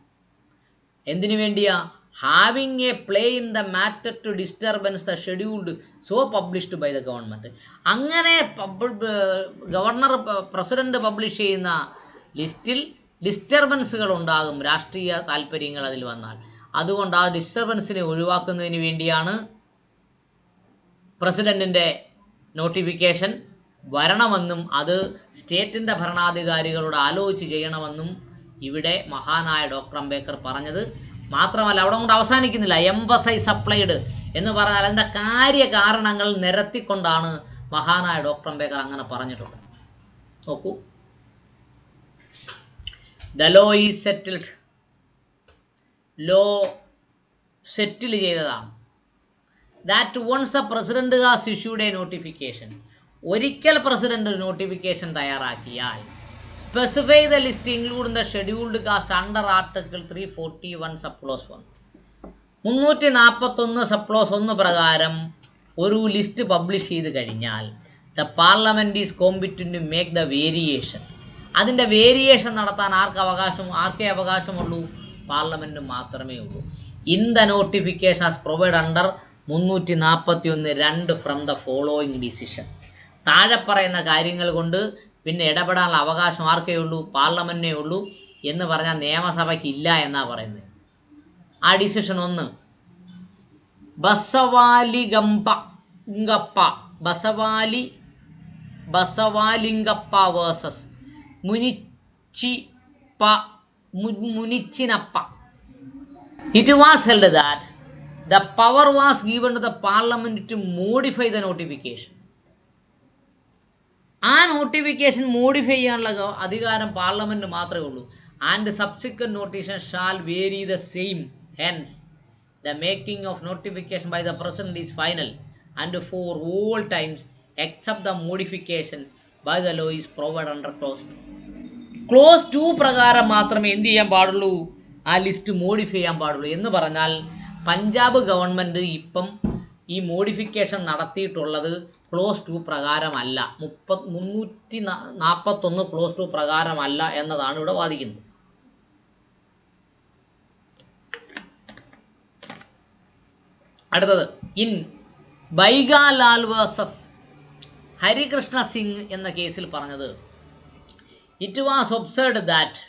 എന്തിനു വേണ്ടിയാ? Having a play in the matter to disturbance the scheduled so published by the government. അങ്ങനെ പ്രസിഡന്റ് പബ്ലിഷ് ചെയ്യുന്ന ലിസ്റ്റിൽ ഡിസ്റ്റർബൻസുകൾ ഉണ്ടാകും, രാഷ്ട്രീയ താല്പര്യങ്ങൾ അതിൽ വന്നാൽ. അതുകൊണ്ട് ആ ഡിസ്റ്റർബൻസിനെ ഒഴിവാക്കുന്നതിന് വേണ്ടിയാണ് പ്രസിഡന്റിൻ്റെ നോട്ടിഫിക്കേഷൻ വരണമെന്നും അത് സ്റ്റേറ്റിൻ്റെ ഭരണാധികാരികളോട് ആലോചിച്ച് ചെയ്യണമെന്നും ഇവിടെ മഹാനായ ഡോക്ടർ അംബേദ്കർ പറഞ്ഞത്. മാത്രമല്ല അവിടെ കൊണ്ട് അവസാനിക്കുന്നില്ല, എംഫസൈസ് അപ്ലൈഡ് എന്ന് പറഞ്ഞാൽ അതിൻ്റെ കാര്യകാരണങ്ങൾ നിരത്തിക്കൊണ്ടാണ് മഹാനായ ഡോക്ടർ അംബേദ്കർ അങ്ങനെ പറഞ്ഞിട്ടുള്ളത്. നോക്കൂ, the law is settled, law settle ചെയ്തതാണ്. That once the president has issued a notification, ഒരിക്കൽ പ്രസിഡന്റ് നോട്ടിഫിക്കേഷൻ തയ്യാറാക്കിയാൽ, specify the list including the scheduled caste under article 341 subclause 1. 341 subclause 1 പ്രകാരം ഒരു ലിസ്റ്റ് പബ്ലിഷ് ചെയ്ത് കഴിഞ്ഞാൽ the parliament is competent to make the variation. അതിൻ്റെ variation നടത്താൻ ആർക്കേ അവകാശമുള്ളൂ? പാർലമെൻറ്റിന് മാത്രമേ ഉള്ളൂ. In the notification as provide under 341(2) from the following decision. താഴെ പറയുന്ന കാര്യങ്ങൾ കൊണ്ട് പിന്നെ ഇടപെടാനുള്ള അവകാശം ആർക്കേ ഉള്ളൂ? പാർലമെൻറ്റിനേ ഉള്ളൂ എന്ന് പറഞ്ഞാൽ നിയമസഭയ്ക്ക് ഇല്ല എന്നാണ് പറയുന്നത്. ആ decision 1, Basavaligappa Basavalingappa versus Munichinnappa. It was held that the power was given to the parliament to modify the notification. ആ നോട്ടിഫിക്കേഷൻ മോഡിഫൈ ചെയ്യാനുള്ള അധികാരം പാർലമെൻറ്റ് മാത്രമേ ഉള്ളൂ. And subsequent notation shall vary the same. Hence the making of notification by the president is final and for all times except the modification by the law is provide under clause 2. Clause 2 പ്രകാരം മാത്രമേ എന്ത് ചെയ്യാൻ പാടുള്ളൂ? ആ list modify ചെയ്യാൻ പാടുള്ളൂ. എന്ന് പറഞ്ഞാൽ പഞ്ചാബ് ഗവൺമെൻറ് ഇപ്പം ഈ മോഡിഫിക്കേഷൻ നടത്തിയിട്ടുള്ളത് ക്ലോസ് 2 പ്രകാരമല്ല, 341 ക്ലോസ് 2 പ്രകാരമല്ല എന്നതാണ് ഇവിടെ വാദിക്കുന്നത്. അടുത്തത് ഇൻ ബൈഗാലാൽ വേഴ്സസ് ഹരികൃഷ്ണ സിംഗ് എന്ന കേസിൽ പറഞ്ഞത്, it was observed that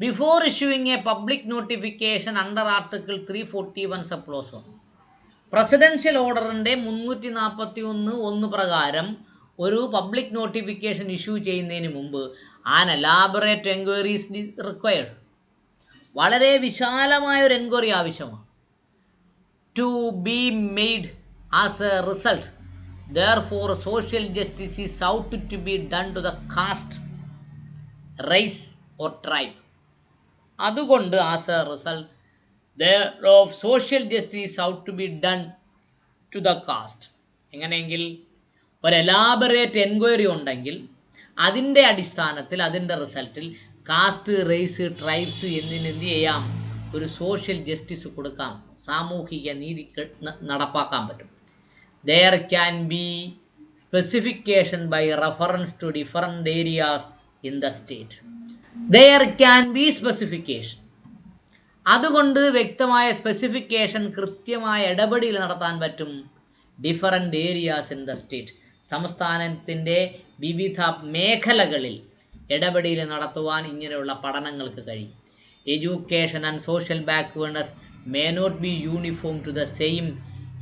before issuing a public notification under article 341 sub clause 1, presidential ഓർഡറിൻ്റെ 341(1) പ്രകാരം ഒരു പബ്ലിക് നോട്ടിഫിക്കേഷൻ ഇഷ്യൂ ചെയ്യുന്നതിന് മുമ്പ് an elaborate enquiry is required. വളരെ വിശാലമായൊരു എൻക്വയറി ആവശ്യമാണ്. To be made as a result therefore social justice is sought to be done to the caste, race or tribe. അതുകൊണ്ട് as a result thereof social justice is sought to be done to the caste. എങ്ങനെയെങ്കിൽ ഒരു elaborate enquiry ഉണ്ടെങ്കിൽ അതിൻ്റെ അടിസ്ഥാനത്തിൽ അതിൻ്റെ റിസൾട്ടിൽ cast, raise, tribes എന്നിന് എന്ത് ചെയ്യാം? ഒരു സോഷ്യൽ ജസ്റ്റിസ് കൊടുക്കാം, സാമൂഹിക നീതി നടപ്പാക്കാൻ പറ്റും. There can be specification by reference to different areas in the state. There can be specification. അതുകൊണ്ട് വ്യക്തമായ സ്പെസിഫിക്കേഷൻ, കൃത്യമായ ഇടപെടൽ നടത്താൻ പറ്റും. Different areas in the state, സംസ്ഥാനത്തിൻ്റെ വിവിധ മേഖലകളിൽ ഇടപെടൽ നടത്തുവാൻ ഇങ്ങനെയുള്ള പഠനങ്ങൾക്ക് കഴിയും. Education and social backwardness may not be uniform to the same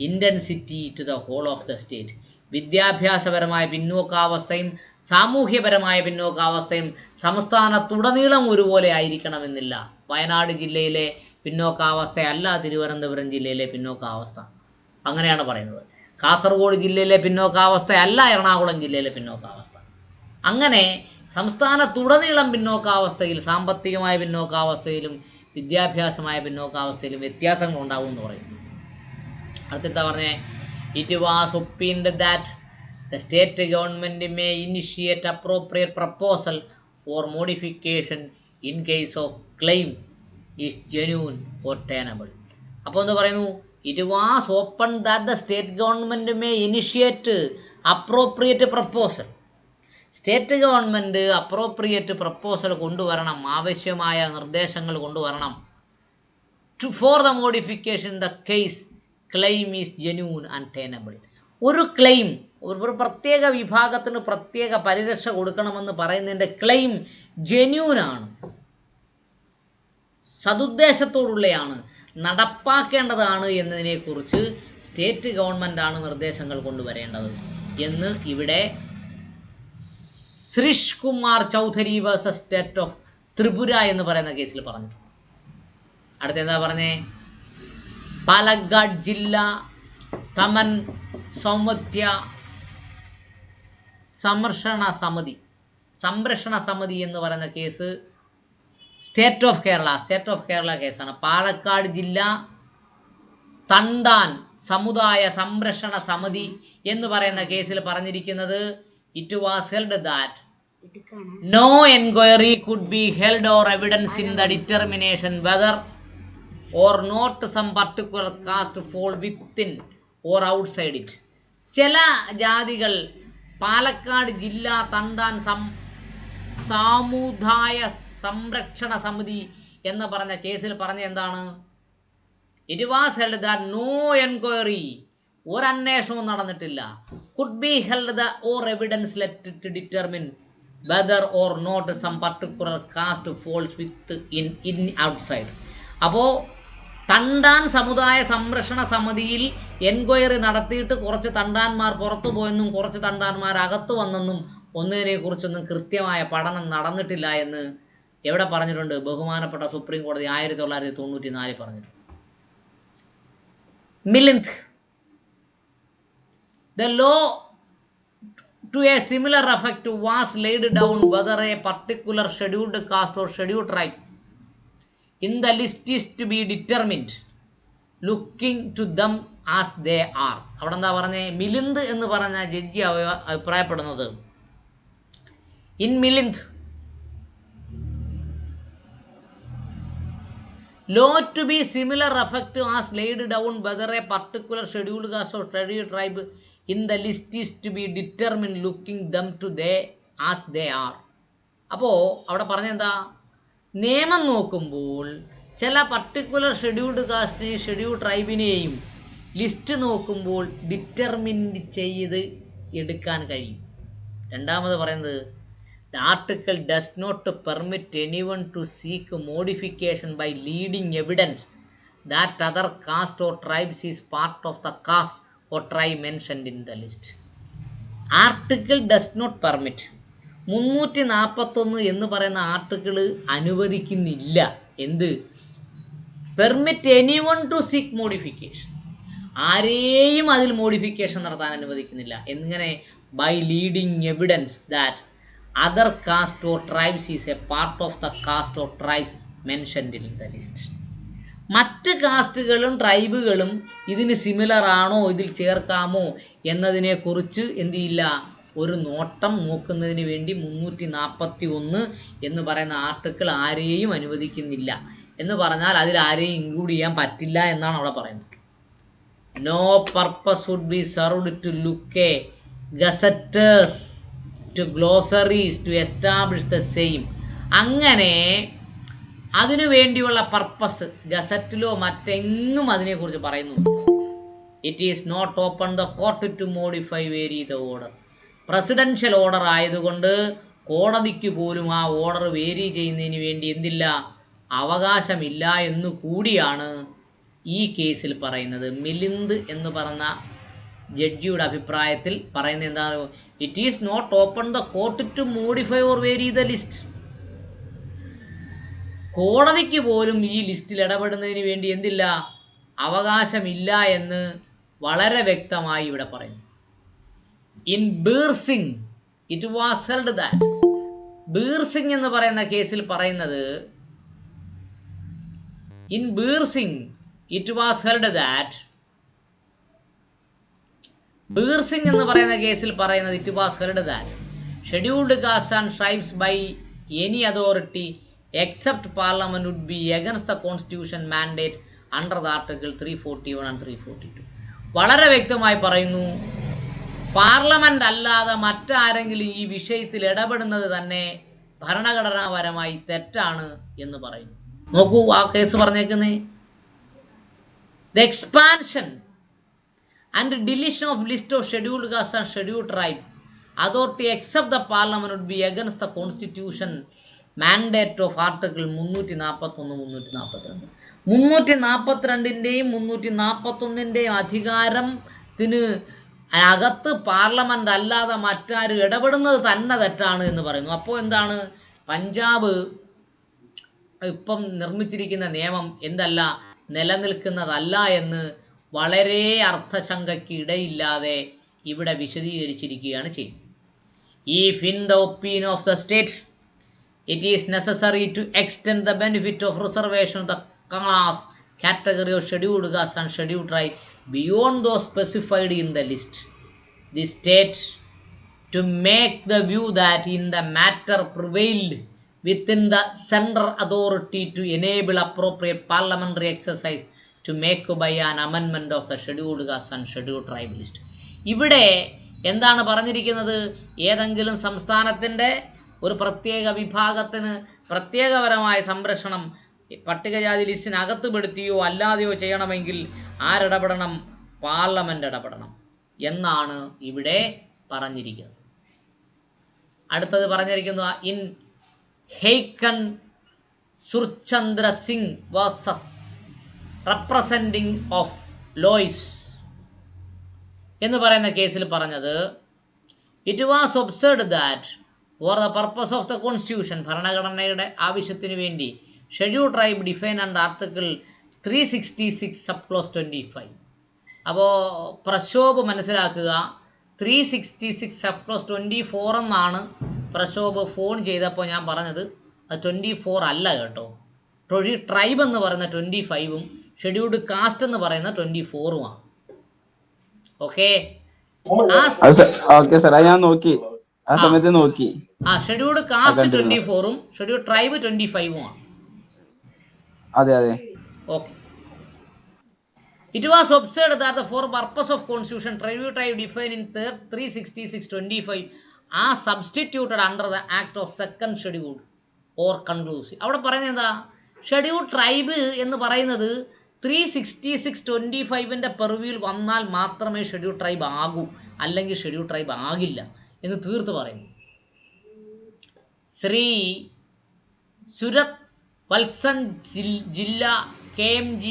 intensity to the whole of the state. വിദ്യാഭ്യാസപരമായ പിന്നോക്കാവസ്ഥയും സാമൂഹ്യപരമായ പിന്നോക്കാവസ്ഥയും സംസ്ഥാനത്തുടനീളം ഒരുപോലെ ആയിരിക്കണമെന്നില്ല. വയനാട് ജില്ലയിലെ പിന്നോക്കാവസ്ഥയല്ല തിരുവനന്തപുരം ജില്ലയിലെ പിന്നോക്കാവസ്ഥ, അങ്ങനെയാണ് പറയുന്നത്. കാസർഗോഡ് ജില്ലയിലെ പിന്നോക്കാവസ്ഥയല്ല എറണാകുളം ജില്ലയിലെ പിന്നോക്കാവസ്ഥ. അങ്ങനെ സംസ്ഥാനത്തുടനീളം പിന്നോക്കാവസ്ഥയിൽ, സാമ്പത്തികമായ പിന്നോക്കാവസ്ഥയിലും വിദ്യാഭ്യാസമായ പിന്നോക്കാവസ്ഥയിലും വ്യത്യാസങ്ങൾ ഉണ്ടാവും എന്ന് പറയുന്നു. അടുത്ത പറഞ്ഞേ, it was opined that the state government may initiate appropriate proposal for modification in case of claim is genuine or tenable. അപ്പോൾ എന്താ പറയുന്നു? It was open that the state government may initiate appropriate proposal. State government appropriate proposal കൊണ്ടുവരണം, ആവശ്യമായ നിർദ്ദേശങ്ങൾ കൊണ്ടുവരണം. For the modification the case claim is genuine and tenable. ഒരു claim, ഒരു പ്രത്യേക വിഭാഗത്തിന് പ്രത്യേക പരിരക്ഷ കൊടുക്കണമെന്ന് പറയുന്നതിൻ്റെ ക്ലെയിം ജെന്യൂനാണ്, സതുദ്ദേശത്തോടുള്ളയാണ്, നടപ്പാക്കേണ്ടതാണ് എന്നതിനെക്കുറിച്ച് സ്റ്റേറ്റ് ഗവൺമെൻറ്റാണ് നിർദ്ദേശങ്ങൾ കൊണ്ടുവരേണ്ടത് എന്ന് ഇവിടെ Srish Kumar Chaudhary versus state of Tripura എന്ന് പറയുന്ന കേസിൽ പറഞ്ഞു. അടുത്ത എന്താ പറഞ്ഞേ? പാലക്കാട് ജില്ല തമൻ സൗമത്യ സംരക്ഷണ സമിതി എന്ന് പറയുന്ന കേസ് സ്റ്റേറ്റ് ഓഫ് കേരള കേസാണ്. പാലക്കാട് ജില്ല തണ്ടാൻ സമുദായ സംരക്ഷണ സമിതി എന്ന് പറയുന്ന കേസിൽ പറഞ്ഞിരിക്കുന്നത്, it was held that no enquiry could be held or evidence in the determination whether or not some particular caste fall within or outside it. ചില ജാതികൾ പാലക്കാട് ജില്ലാ തണ്ടാൻ സാമുദായ സംരക്ഷണ സമിതി എന്ന് പറഞ്ഞ കേസിൽ പറഞ്ഞ എന്താണ്? It was held that no enquiry, ഒരു അന്വേഷണവും നടന്നിട്ടില്ല, could be held the or evidence let to determine whether or not some particular caste falls in outside. അപ്പോൾ തണ്ടാൻ സമുദായ സംരക്ഷണ സമിതിയിൽ എൻക്വയറി നടത്തിയിട്ട് കുറച്ച് തണ്ടാന്മാർ പുറത്തു പോയെന്നും കുറച്ച് തണ്ടാന്മാർ അകത്ത് വന്നെന്നും ഒന്നിനെക്കുറിച്ചൊന്നും കൃത്യമായ പഠനം നടന്നിട്ടില്ല എന്ന് എവിടെ പറഞ്ഞിട്ടുണ്ട്? ബഹുമാനപ്പെട്ട സുപ്രീം കോടതി 1994 പറഞ്ഞിട്ടുണ്ട്. Milind, the law to a similar effect was laid down whether a particular scheduled caste or scheduled tribe in the list is to be determined looking to them as they are. അവിടെ എന്താ പറഞ്ഞേ? മിലിന്ദ് എന്ന് പറഞ്ഞ judge അഭിപ്രായപ്പെടുന്നത്, in Milind law to be similar effect was laid down whether a particular scheduled caste or scheduled tribe in the list is to be determined looking them to they as they are. അപ്പോൾ അവിടെ പറഞ്ഞെന്താ? നിയമം നോക്കുമ്പോൾ ചില particular scheduled കാസ്റ്റിനെയും scheduled ട്രൈബിനെയും list നോക്കുമ്പോൾ determined ചെയ്ത് എടുക്കാൻ കഴിയും. രണ്ടാമത് പറയുന്നത്, the article does not permit anyone to seek modification by leading evidence that other caste or tribes is part of the caste or tribe mentioned in the list. Article does not permit. 341 എന്ന് പറയുന്ന article അനുവദിക്കുന്നില്ല. എന്ത്? Permit any one to seek modification. ആരെയും അതിൽ modification നടത്താൻ അനുവദിക്കുന്നില്ല. എങ്ങനെ? By leading evidence that other caste or tribes is a part of the caste or tribes mentioned in the list. മറ്റ് കാസ്റ്റുകളും ട്രൈബുകളും ഇതിന് സിമിലർ ആണോ, ഇതിൽ ചേർക്കാമോ എന്നതിനെക്കുറിച്ച് എന്ത് ചെയ്യില്ല? ഒരു നോട്ടം നോക്കുന്നതിന് വേണ്ടി 341 എന്ന് പറയുന്ന ആർട്ടിക്കിൾ ആരെയും അനുവദിക്കുന്നില്ല. എന്ന് പറഞ്ഞാൽ അതിൽ ആരെയും ഇൻക്ലൂഡ് ചെയ്യാൻ പറ്റില്ല എന്നാണ് അവിടെ പറയുന്നത്. No purpose would be served to look a gazetteers to glossaries to establish the same. അങ്ങനെ അതിനു വേണ്ടിയുള്ള പർപ്പസ് ഗസറ്റിലോ മറ്റെങ്ങും അതിനെക്കുറിച്ച് പറയുന്നു. It is not open the court to modify vary the order. Presidential order ആയതുകൊണ്ട് കോടതിക്ക് പോലും ആ ഓർഡർ വേരി ചെയ്യുന്നതിന് വേണ്ടി എന്തില്ല? അവകാശമില്ല എന്നു കൂടിയാണ് ഈ കേസിൽ പറയുന്നത്. മിലിന്ദ് എന്ന് പറഞ്ഞ ജഡ്ജിയുടെ അഭിപ്രായത്തിൽ പറയുന്നത് എന്താണ്? It is not open the court to modify or vary the list. കോടതിക്ക് പോലും ഈ ലിസ്റ്റിൽ ഇടപെടുന്നതിന് വേണ്ടി എന്തില്ല? അവകാശമില്ല എന്ന് വളരെ വ്യക്തമായി ഇവിടെ പറയുന്നു. In Bir Singh it was held that. Bir Singh എന്ന് പറയുന്ന കേസിൽ പറയുന്നത്, in Bir Singh it was held that. Bir Singh എന്ന് പറയുന്ന കേസിൽ പറയുന്നത്, it was held that scheduled caste and tribes by any authority except parliament would be against the constitution mandate under the article 341 and 342. വളരെ വ്യക്തമായി പറയുന്നു, പാർലമെന്റ് അല്ലാതെ മറ്റാരെങ്കിലും ഈ വിഷയത്തിൽ ഇടപെടുന്നത് തന്നെ ഭരണഘടനാപരമായി തെറ്റാണ് എന്ന് പറയുന്നു. നോക്കൂ ആ കേസ് പറഞ്ഞേക്കുന്നേ. The expansion and deletion of list of scheduled caste and scheduled tribe authority except the parliament would be against the constitution mandate of article 341 342ൻ്റെയും 341ൻ്റെയും അധികാരത്തിന് അകത്ത് പാർലമെന്റ് അല്ലാതെ മറ്റാരും ഇടപെടുന്നത് തന്നെ തെറ്റാണ് എന്ന് പറയുന്നു. അപ്പോൾ എന്താണ്? പഞ്ചാബ് ഇപ്പം നിർമ്മിച്ചിരിക്കുന്ന നിയമം എന്തല്ല, നിലനിൽക്കുന്നതല്ല എന്ന് വളരെ അർത്ഥശങ്കയ്ക്ക് ഇടയില്ലാതെ ഇവിടെ വിശദീകരിച്ചിരിക്കുകയാണ് ചെയ്യുന്നത്. If in the opinion of the state it is necessary to extend the benefit of reservation of the class category of scheduled caste and scheduled tribe beyond those specified in the list, the state to make the view that in the matter prevailed within the central authority to enable appropriate parliamentary exercise to make by an amendment of the scheduled caste and scheduled tribe list. ഇവിടെ എന്താണ് പറഞ്ഞിരിക്കുന്നത്? ഏതെങ്കിലും സംസ്ഥാനത്തിൻ്റെ ഒരു പ്രത്യേക വിഭാഗത്തിന് പ്രത്യേകപരമായ സംരക്ഷണം പട്ടികജാതി ലിസ്റ്റിനകത്ത് പെടുത്തിയോ അല്ലാതെയോ ചെയ്യണമെങ്കിൽ ആരിടപെടണം? പാർലമെൻറ്റ് ഇടപെടണം എന്നാണ് ഇവിടെ പറഞ്ഞിരിക്കുന്നത്. അടുത്തത് പറഞ്ഞിരിക്കുന്നത് in Heikham Surchandra Singh versus representing of Lois എന്ന് പറയുന്ന കേസിൽ പറഞ്ഞത്, it was observed that for the purpose of the constitution, ഭരണഘടനയുടെ ആവശ്യത്തിന് വേണ്ടി, schedule tribe define under article 366 sub clause 25. അപ്പോൾ പ്രക്ഷോഭ് മനസ്സിലാക്കുക, 366 സബ് ക്ലോസ് 24 എന്നാണ് പ്രക്ഷോഭ് ഫോൺ ചെയ്തപ്പോൾ ഞാൻ പറഞ്ഞത്. അത് 24 അല്ല കേട്ടോ. ട്രൈബ് എന്ന് പറയുന്ന 25ഉം ഷെഡ്യൂൾഡ് കാസ്റ്റ് എന്ന് പറയുന്ന 24ഉമാണ്. ഓക്കെ, ഞാൻ നോക്കി, ആ സമയത്ത് നോക്കി. ഷെഡ്യൂൾഡ് കാസ്റ്റ് 24ഉം ഷെഡ്യൂൾഡ് ട്രൈബ് 25ഉമാണ്. അതെ. Okay. It was observed that for purpose of constitution, tribe defined in 366(25) are substituted under the act of second schedule or conclusive. അവിടെ പറയുന്നത് എന്താ? ഷെഡ്യൂൾ ട്രൈബ് എന്ന് പറയുന്നത് 366(25) പെർവ്യൂവിൽ വന്നാൽ മാത്രമേ ഷെഡ്യൂൾ ട്രൈബ് ആകൂ, അല്ലെങ്കിൽ ഷെഡ്യൂൾ ട്രൈബ് ആകില്ല എന്ന് തീർത്ത് പറയുന്നു. Shri Surat Vatsan Jilla KMG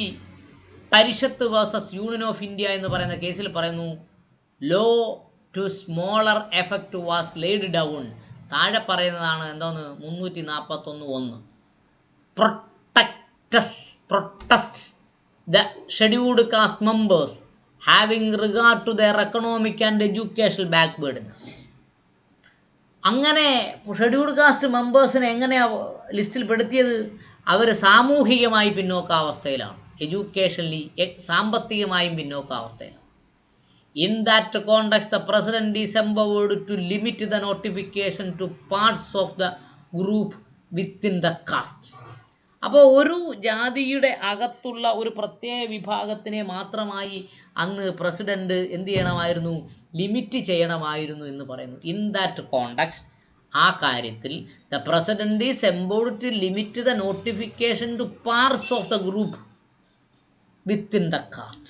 Parishad versus union of India എന്ന് പറയുന്ന കേസിൽ പറയുന്നു, law to smaller effect was laid down. താഴെ പറയുന്നതാണ് എന്തോന്ന്, 341(1). Protest the scheduled caste members having regard to their economic and educational backwardness. അങ്ങനെ ഷെഡ്യൂൾഡ് കാസ്റ്റ് മെമ്പേഴ്സിനെ എങ്ങനെയാണ് ലിസ്റ്റിൽ പെടുത്തിയത്? അവർ സാമൂഹികമായി പിന്നോക്കാവസ്ഥയിലാണ്, എഡ്യൂക്കേഷണലി സാമ്പത്തികമായും പിന്നോക്കാവസ്ഥയിലാണ്. In that context the president is empowered to limit the notification to parts of the group within the caste. അപ്പോൾ ഒരു ജാതിയുടെ അകത്തുള്ള ഒരു പ്രത്യേക വിഭാഗത്തിനെ മാത്രമായി അന്ന് പ്രസിഡന്റ് എന്ത് ചെയ്യണമായിരുന്നു? ലിമിറ്റ് ചെയ്യണമായിരുന്നു എന്ന് പറയുന്നു. ഇൻ ദാറ്റ് കോണ്ടെക്സ്റ്റ്, ആ കാര്യത്തിൽ the president is empowered to limit the notification to parts of the group within the caste.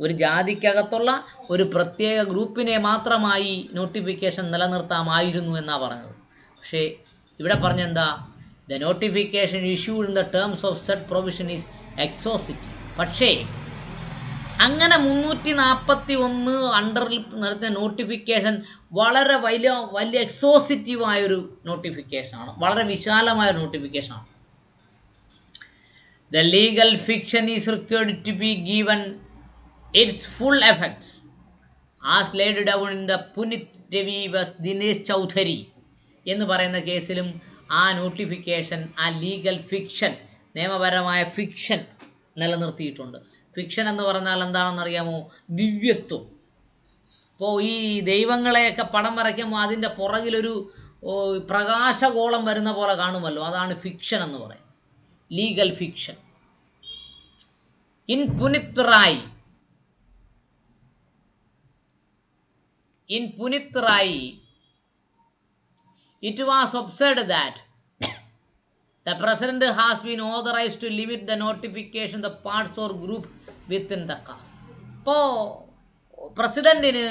ഒരു ജാതിക്കകത്തുള്ള ഒരു പ്രത്യേക ഗ്രൂപ്പിനെ മാത്രമായി നോട്ടിഫിക്കേഷൻ നിലനിർത്താമായിരുന്നു എന്നാണ് പറഞ്ഞത്. പക്ഷേ ഇവിടെ പറഞ്ഞെന്താ? The notification issued in the terms of set provision is exhaustive. പക്ഷേ അങ്ങനെ 341 അണ്ടറിൽ നടത്തിയ നോട്ടിഫിക്കേഷൻ വളരെ വലിയ എക്സോസിറ്റീവായൊരു നോട്ടിഫിക്കേഷനാണ്, വളരെ വിശാലമായൊരു നോട്ടിഫിക്കേഷനാണ്. The legal fiction is required to be given its full effect as laid down in the Punit Devi vs Dinesh Chowdhury എന്ന് പറയുന്ന കേസിലും ആ നോട്ടിഫിക്കേഷൻ, ആ ലീഗൽ ഫിക്ഷൻ, നിയമപരമായ ഫിക്ഷൻ നിലനിർത്തിയിട്ടുണ്ട്. ഫിക്ഷൻ എന്ന് പറഞ്ഞാൽ എന്താണെന്നറിയാമോ? ദിവ്യത്വം. ഇപ്പോൾ ഈ ദൈവങ്ങളെയൊക്കെ പടം വരയ്ക്കുമ്പോൾ അതിൻ്റെ പുറകിലൊരു പ്രകാശഗോളം വരുന്ന പോലെ കാണുമല്ലോ, അതാണ് ഫിക്ഷൻ എന്ന് പറയും, legal fiction. In Punit Rai it was observed that the president has been authorized to limit the notification the parts or group within the caste. ഇപ്പോൾ പ്രസിഡന്റിന്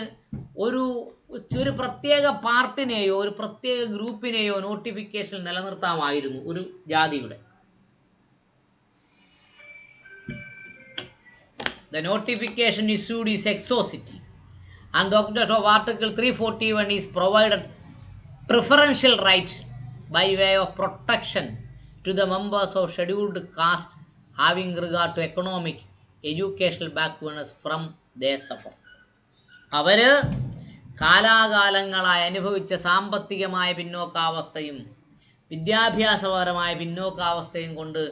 ഒരു പ്രത്യേക പാർട്ടിനെയോ ഒരു പ്രത്യേക ഗ്രൂപ്പിനെയോ നോട്ടിഫിക്കേഷൻ നിലനിർത്താമായിരുന്നു ഒരു ജാതിയുടെ. The notification issued is exhaustive, and the object of Article 341 is provided preferential right by way of protection to the members of scheduled caste having regard to economic, educational backwardness from their support. അവർ കാലാകാലങ്ങളായി അനുഭവിച്ച സാമ്പത്തികമായ പിന്നോക്കാവസ്ഥയും വിദ്യാഭ്യാസപരമായ പിന്നോക്കാവസ്ഥയും കൊണ്ട്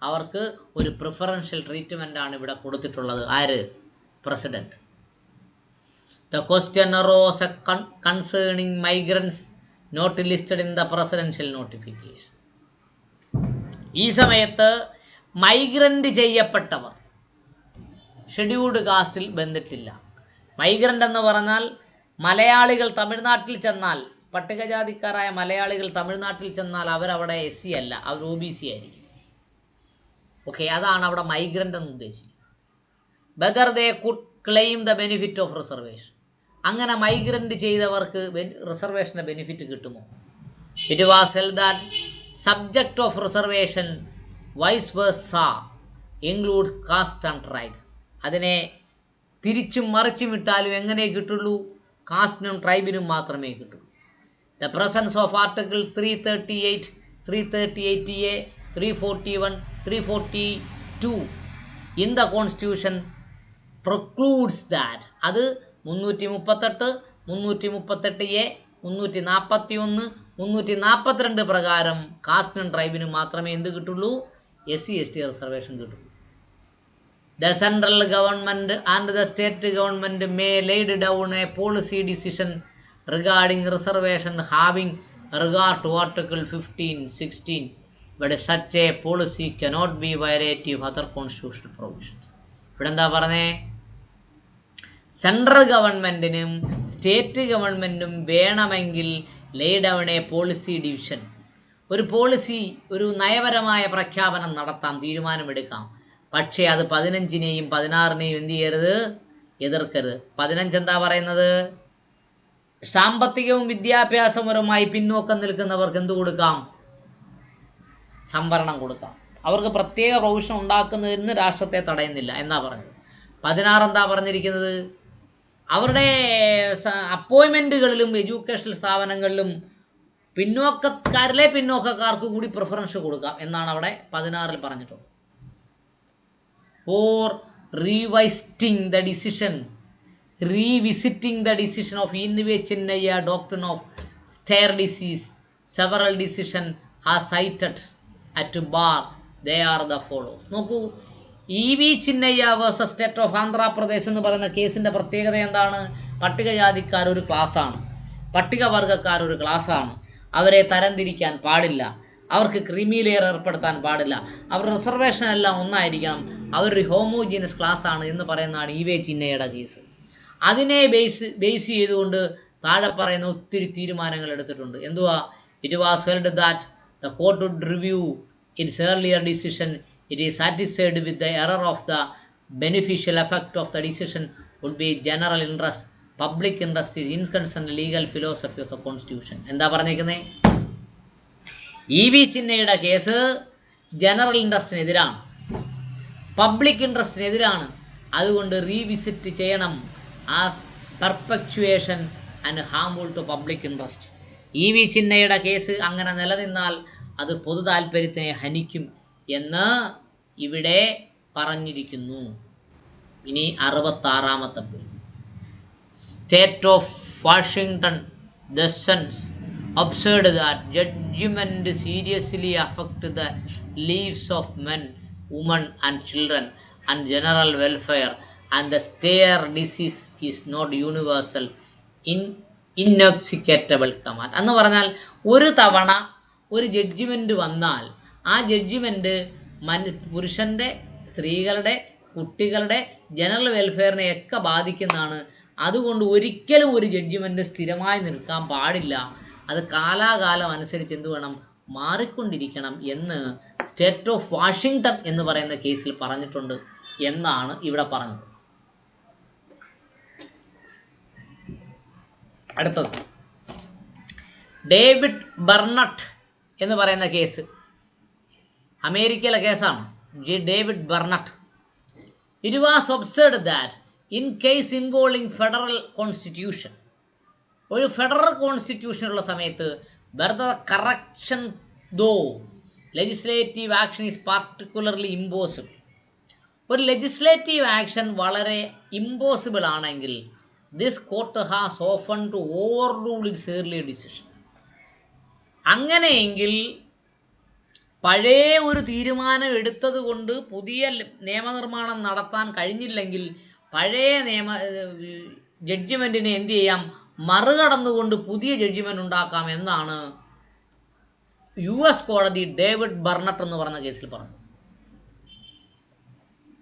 അവർക്ക് ഒരു preferential ട്രീറ്റ്മെൻറ്റാണ് ഇവിടെ കൊടുത്തിട്ടുള്ളത്. ആര്? President. The question arose concerning migrants not listed in the presidential notification. ഈ സമയത്ത് മൈഗ്രൻ്റ് ചെയ്യപ്പെട്ടവർ ഷെഡ്യൂൾഡ് കാസ്റ്റിൽ ബന്ധിട്ടില്ല. മൈഗ്രൻ്റ് എന്ന് പറഞ്ഞാൽ മലയാളികൾ തമിഴ്നാട്ടിൽ ചെന്നാൽ, പട്ടികജാതിക്കാരായ മലയാളികൾ തമിഴ്നാട്ടിൽ ചെന്നാൽ അവരവിടെ SC അല്ല, അവർ OBC ആയിരിക്കും. ഓക്കെ, അതാണ് അവിടെ മൈഗ്രൻ്റ് എന്ന് ഉദ്ദേശിക്കുന്നത്. Whether they could claim the benefit of reservation. അങ്ങനെ മൈഗ്രൻ്റ് ചെയ്തവർക്ക് റിസർവേഷൻ്റെ ബെനിഫിറ്റ് കിട്ടുമോ? It was held that subject of reservation vice versa include caste and tribe. അതിനെ തിരിച്ചും മറിച്ചും വിട്ടാലും എങ്ങനെ കിട്ടുള്ളൂ? കാസ്റ്റിനും ട്രൈബിനും മാത്രമേ കിട്ടുള്ളൂ. The presence of article 338, 338A, 341, 342 in the constitution precludes that. അത് 338, 338A, 341, 342 പ്രകാരം കാസ്റ്റിനും ട്രൈബിനും മാത്രമേ എന്ത് കിട്ടുള്ളൂ? SC/ST റിസർവേഷൻ കിട്ടുള്ളൂ. The central government and the state government may lay down a policy decision regarding reservation having regard to Article 15, 16, but such a policy cannot be violative of other constitutional provisions. ഇവിടെ എന്താ പറഞ്ഞേ? Central ഗവൺമെൻറ്റിനും state ഗവൺമെൻറ്റും വേണമെങ്കിൽ ലേ down A policy division, ഒരു policy, ഒരു നയപരമായ പ്രഖ്യാപനം നടത്താം, തീരുമാനമെടുക്കാം. പക്ഷേ അത് 15-നെയും 16-നെയും എന്ത് ചെയ്യരുത്? എതിർക്കരുത്. 15 എന്താ പറയുന്നത്? സാമ്പത്തികവും വിദ്യാഭ്യാസപരവുമായി പിന്നോക്കം നിൽക്കുന്നവർക്ക് എന്ത് കൊടുക്കാം? സംവരണം കൊടുക്കാം. അവർക്ക് പ്രത്യേക പ്രൊവിഷൻ ഉണ്ടാക്കുന്നതിന് രാഷ്ട്രത്തെ തടയുന്നില്ല എന്നാ പറഞ്ഞത്. 16 എന്താ പറഞ്ഞിരിക്കുന്നത്? അവരുടെ അപ്പോയിൻമെൻറ്റുകളിലും എഡ്യൂക്കേഷണൽ സ്ഥാപനങ്ങളിലും പിന്നോക്കക്കാർക്ക് കൂടി പ്രിഫറൻസ് കൊടുക്കാം എന്നാണ് അവിടെ 16 പറഞ്ഞിട്ടുള്ളത്. For revisiting the decision of Inve Chinnaya doctrine of stare disease, several decisions are cited at bar. They are the follows. നോക്കൂ, EV Chinnaya versus state of Andhra Pradesh എന്ന് പറയുന്ന കേസിൻ്റെ പ്രത്യേകത എന്താണ്? പട്ടികജാതിക്കാർ ഒരു ക്ലാസ്സാണ്, പട്ടികവർഗക്കാർ ഒരു ക്ലാസ്സാണ്. അവരെ തരംതിരിക്കാൻ പാടില്ല, അവർക്ക് ക്രീമി ലെയർ ഏർപ്പെടുത്താൻ പാടില്ല, അവരുടെ റിസർവേഷൻ എല്ലാം ഒന്നായിരിക്കണം, അവരൊരു ഹോമോജീനസ് ക്ലാസ്സാണ് എന്ന് പറയുന്നതാണ് EV ചിന്നയുടെ കേസ്. അതിനെ ബേസ് ചെയ്തുകൊണ്ട് താഴെ പറയുന്ന ഒത്തിരി തീരുമാനങ്ങൾ എടുത്തിട്ടുണ്ട്. എന്തുവാ? It was held that the court would review its earlier decision. It is satisfied with the error of the beneficial effect of the decision would be general interest. Public interest is in concern legal philosophy of the constitution. എന്താ പറഞ്ഞേക്കുന്നത്? EV ചിന്നയുടെ case general ഇൻട്രസ്റ്റിനെതിരാണ്, public ഇൻട്രസ്റ്റിനെതിരാണ്. അതുകൊണ്ട് revisit ചെയ്യണം as perpetuation and harmful to public interest. EV ചിന്നയുടെ case അങ്ങനെ നിലനിന്നാൽ അത് പൊതു താൽപ്പര്യത്തിനെ ഹനിക്കും എന്ന് ഇവിടെ പറഞ്ഞിരിക്കുന്നു. ഇനി 66-ാമത്തെ bill. State of Washington Dawson's observed that judgment seriously affect the lives of men, women and children and general welfare, and the stare disease is not universal inexcusable command. എന്ന് പറഞ്ഞാൽ ഒരു തവണ ഒരു ജഡ്ജിമെൻറ്റ് വന്നാൽ ആ ജഡ്ജിമെൻറ്റ് പുരുഷൻ്റെ, സ്ത്രീകളുടെ, കുട്ടികളുടെ ജനറൽ വെൽഫെയറിനെയൊക്കെ ബാധിക്കുന്നതാണ്. അതുകൊണ്ട് ഒരിക്കലും ഒരു ജഡ്ജിമെൻറ്റ് സ്ഥിരമായി നിൽക്കാൻ പാടില്ല. അത് കാലാകാലം അനുസരിച്ച് എന്ത് വേണം? മാറിക്കൊണ്ടിരിക്കണം എന്ന് സ്റ്റേറ്റ് ഓഫ് വാഷിങ്ടൺ എന്ന് പറയുന്ന കേസിൽ പറഞ്ഞിട്ടുണ്ട് എന്നാണ് ഇവിടെ പറഞ്ഞത്. അടുത്തത് ഡേവിഡ് ബർണട്ട് എന്ന് പറയുന്ന കേസ്, അമേരിക്കയിലെ കേസാണ്. David Burnet. It was observed that in case involving federal constitution, ഒരു ഫെഡറൽ കോൺസ്റ്റിറ്റ്യൂഷനുള്ള സമയത്ത് വെറുതെ correction though legislative action is particularly impossible. ഒരു ലെജിസ്ലേറ്റീവ് ആക്ഷൻ വളരെ ഇമ്പോസിബിൾ ആണെങ്കിൽ this court has often to overrule its earlier decision. അങ്ങനെയെങ്കിൽ പഴയ ഒരു തീരുമാനം എടുത്തത് കൊണ്ട് പുതിയ നിയമനിർമ്മാണം നടത്താൻ കഴിഞ്ഞില്ലെങ്കിൽ പഴയ ജഡ്ജിമെൻറ്റിനെ എന്ത് ചെയ്യാം? മറികടന്നുകൊണ്ട് പുതിയ ജഡ്ജിമെൻറ്റ് ഉണ്ടാക്കാം എന്നാണ് US കോടതി ഡേവിഡ് ബർണട്ട് എന്ന് പറഞ്ഞ കേസിൽ പറഞ്ഞു.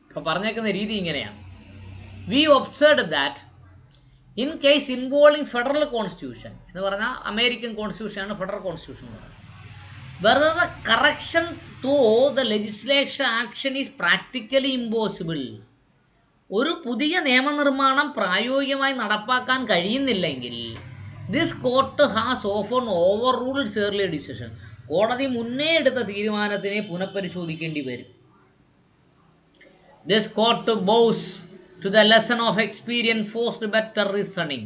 അപ്പോൾ പറഞ്ഞേക്കുന്ന രീതി ഇങ്ങനെയാണ്. We observed that in case involving federal constitution എന്ന് പറഞ്ഞാൽ അമേരിക്കൻ കോൺസ്റ്റിറ്റ്യൂഷനാണ് ഫെഡറൽ കോൺസ്റ്റിറ്റ്യൂഷൻ എന്ന് പറയുന്നത്. വെറുതെ the correction to the legislation action is practically impossible. ഒരു പുതിയ നിയമനിർമ്മാണം പ്രായോഗികമായി നടപ്പാക്കാൻ കഴിയുന്നില്ലെങ്കിൽ this court has often overrule its earlier decision. കോടതി മുന്നേ എടുത്ത തീരുമാനത്തിനെ പുനഃപരിശോധിക്കേണ്ടി വരും. This court bows to the lesson of experience forced better reasoning.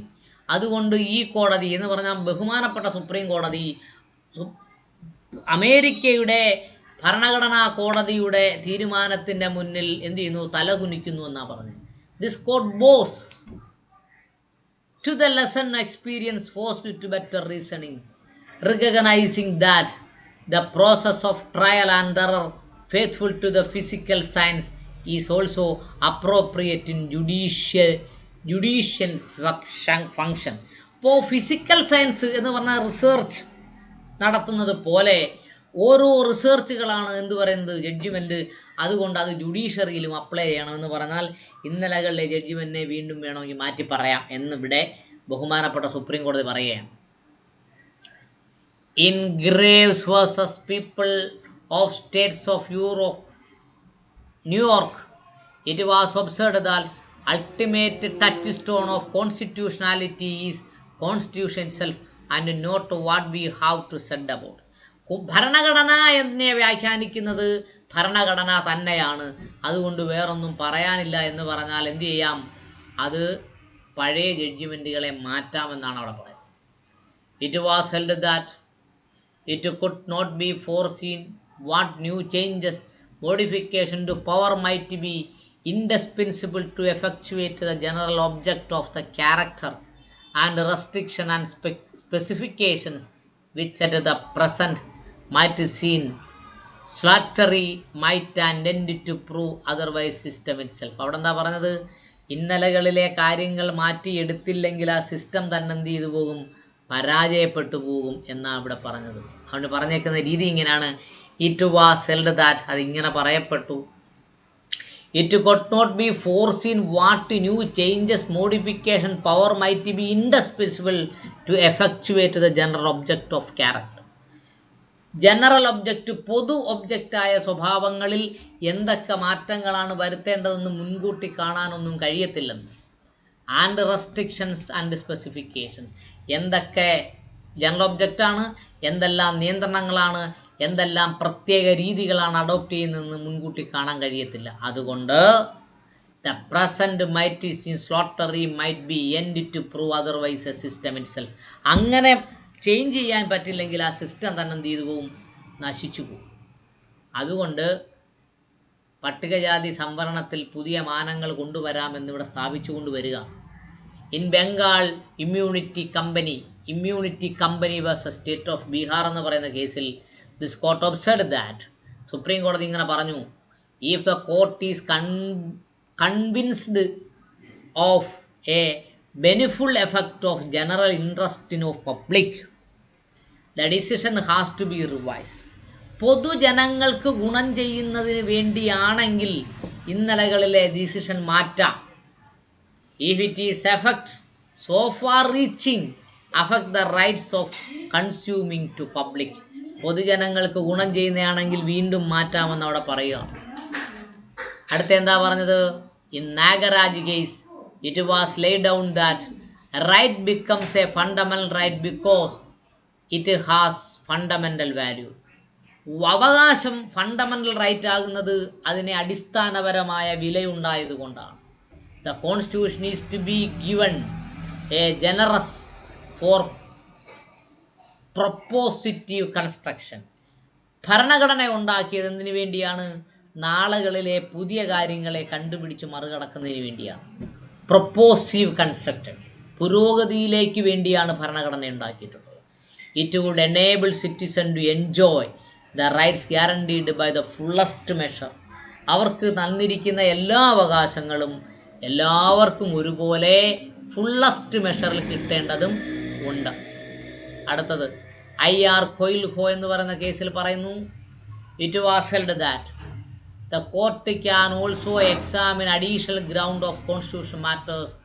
അതുകൊണ്ട് ഈ കോടതി എന്ന് പറഞ്ഞാൽ ബഹുമാനപ്പെട്ട സുപ്രീം കോടതി അമേരിക്കയുടെ ഭരണഘടനാ കോടതിയുടെ തീരുമാനത്തിൻ്റെ മുന്നിൽ എന്ത് ചെയ്യുന്നു, തലകുനിക്കുന്നു എന്നാണ് പറഞ്ഞത്. This court bows to the lesson experience forced to better reasoning, recognizing that the process of trial and error faithful to the physical science is also appropriate in judicial function. ഇപ്പോൾ ഫിസിക്കൽ സയൻസ് എന്ന് പറഞ്ഞാൽ research നടത്തുന്നത് പോലെ ഓരോ റിസർച്ചുകളാണ് എന്ത് പറയുന്നത്, judgement. അതുകൊണ്ട് അത് ജുഡീഷ്യറിയിലും അപ്ലൈ ചെയ്യണമെന്ന് പറഞ്ഞാൽ ഇന്നലകളിലെ ജഡ്ജിമെൻറ്റിനെ വീണ്ടും വേണമെങ്കിൽ മാറ്റി പറയാം എന്നിവിടെ ബഹുമാനപ്പെട്ട സുപ്രീം കോടതി പറയുകയാണ്. In Graves versus People of States of New York, it was observed that ultimate touchstone of constitutionality is constitution itself and not what we have to said about. ഭരണഘടന എന്നെ വ്യാഖ്യാനിക്കുന്നത് ഭരണഘടന തന്നെയാണ്, അതുകൊണ്ട് വേറൊന്നും പറയാനില്ല എന്ന് പറഞ്ഞാൽ എന്തു ചെയ്യാം, അത് പഴയ ജഡ്ജിമെൻറ്റുകളെ മാറ്റാമെന്നാണ് അവിടെ പറയുന്നത്. It was held that it could not be foreseen what new changes, modification to power might be indispensable to effectuate the general object of the character and restriction and specifications which at the present might seem slaughterly might and end to prove otherwise system itself. അവിടെ എന്താ പറഞ്ഞത്, ഇന്നലകളിലെ കാര്യങ്ങൾ മാറ്റിയെടുത്തില്ലെങ്കിൽ ആ system തന്നെ എന്ത് ചെയ്തു പോകും, പരാജയപ്പെട്ടു പോകും എന്നാണ് ഇവിടെ പറഞ്ഞത്. അതുകൊണ്ട് പറഞ്ഞേക്കുന്ന രീതി ഇങ്ങനെയാണ്. ഇറ്റ് വാസ് ഹെൽഡ് ദാറ്റ്, അതിങ്ങനെ പറയപ്പെട്ടു. It could not be foreseen what new changes, modification, power might be indispensable to effectuate the general object of character. General object, പൊതു ഒബ്ജക്റ്റായ സ്വഭാവങ്ങളിൽ എന്തൊക്കെ മാറ്റങ്ങളാണ് വരുത്തേണ്ടതെന്ന് മുൻകൂട്ടി കാണാനൊന്നും കഴിയത്തില്ലെന്ന്. ആൻഡ് റെസ്ട്രിക്ഷൻസ് ആൻഡ് സ്പെസിഫിക്കേഷൻസ്, എന്തൊക്കെ ജനറൽ ഒബ്ജക്റ്റാണ്, എന്തെല്ലാം നിയന്ത്രണങ്ങളാണ്, എന്തെല്ലാം പ്രത്യേക രീതികളാണ് അഡോപ്റ്റ് ചെയ്യുന്നതെന്ന് മുൻകൂട്ടി കാണാൻ കഴിയത്തില്ല. അതുകൊണ്ട് the present might is in salutary might be end to prove otherwise a system itself. അങ്ങനെ ചേഞ്ച് ചെയ്യാൻ പറ്റില്ലെങ്കിൽ ആ സിസ്റ്റം തന്നെ എന്ത് ചെയ്തു പോവും, നശിച്ചു പോവും. അതുകൊണ്ട് പട്ടികജാതി സംവരണത്തിൽ പുതിയ മാനങ്ങൾ കൊണ്ടുവരാമെന്നിവിടെ സ്ഥാപിച്ചു കൊണ്ടുവരിക. In Bengal immunity company versus state of Bihar എന്ന് പറയുന്ന കേസിൽ this court observed that, supreme കോടതി ഇങ്ങനെ പറഞ്ഞു, if the court is convinced of a beneficial effect of general interest in of public, the decision has to be revised. പൊതുജനങ്ങൾക്ക് ഗുണം ചെയ്യുന്നതിന് വേണ്ടിയാണെങ്കിൽ ഇന്നലകളിലെ ഡിസിഷൻ മാറ്റാം. If it is effects so far reaching affect the rights of consuming to public, പൊതുജനങ്ങൾക്ക് ഗുണം ചെയ്യുന്നതാണെങ്കിൽ വീണ്ടും മാറ്റാമെന്ന് അവിടെ പറയുക. അടുത്ത എന്താ പറഞ്ഞത്, in Nagaraj case it was lay down that right becomes a fundamental right because it has fundamental value. അവകാശം fundamental right ആകുന്നത് അതിനെ അടിസ്ഥാനപരമായ വിലയുണ്ടായതുകൊണ്ടാണ്. The constitution is to be given a generous for propositive construction. ഭരണഘടന ഉണ്ടാക്കിയത് എന്തിനു വേണ്ടിയാണ്, നാളുകളിലെ പുതിയ കാര്യങ്ങളെ കണ്ടുപിടിച്ച് മറികടക്കുന്നതിന് വേണ്ടിയാണ്. പ്രൊപ്പോസീവ് കൺസ്ട്രക്ഷൻ, പുരോഗതിയിലേക്ക് വേണ്ടിയാണ് ഭരണഘടന ഉണ്ടാക്കിയിട്ടുള്ളത്. It would enable citizen to enjoy the rights guaranteed by the fullest measure. അവർക്ക് തന്നിരിക്കുന്ന എല്ലാ അവകാശങ്ങളും എല്ലാവർക്കും ഒരുപോലെ ഫുള്ളസ്റ്റ് മെഷറിൽ കിട്ടേണ്ടതും ഉണ്ട്. അടുത്തത് IR കൊയിൽഹോ എന്ന് പറയുന്ന കേസിൽ പറയുന്നു, it was held that the court can also examine additional ground of constitution matters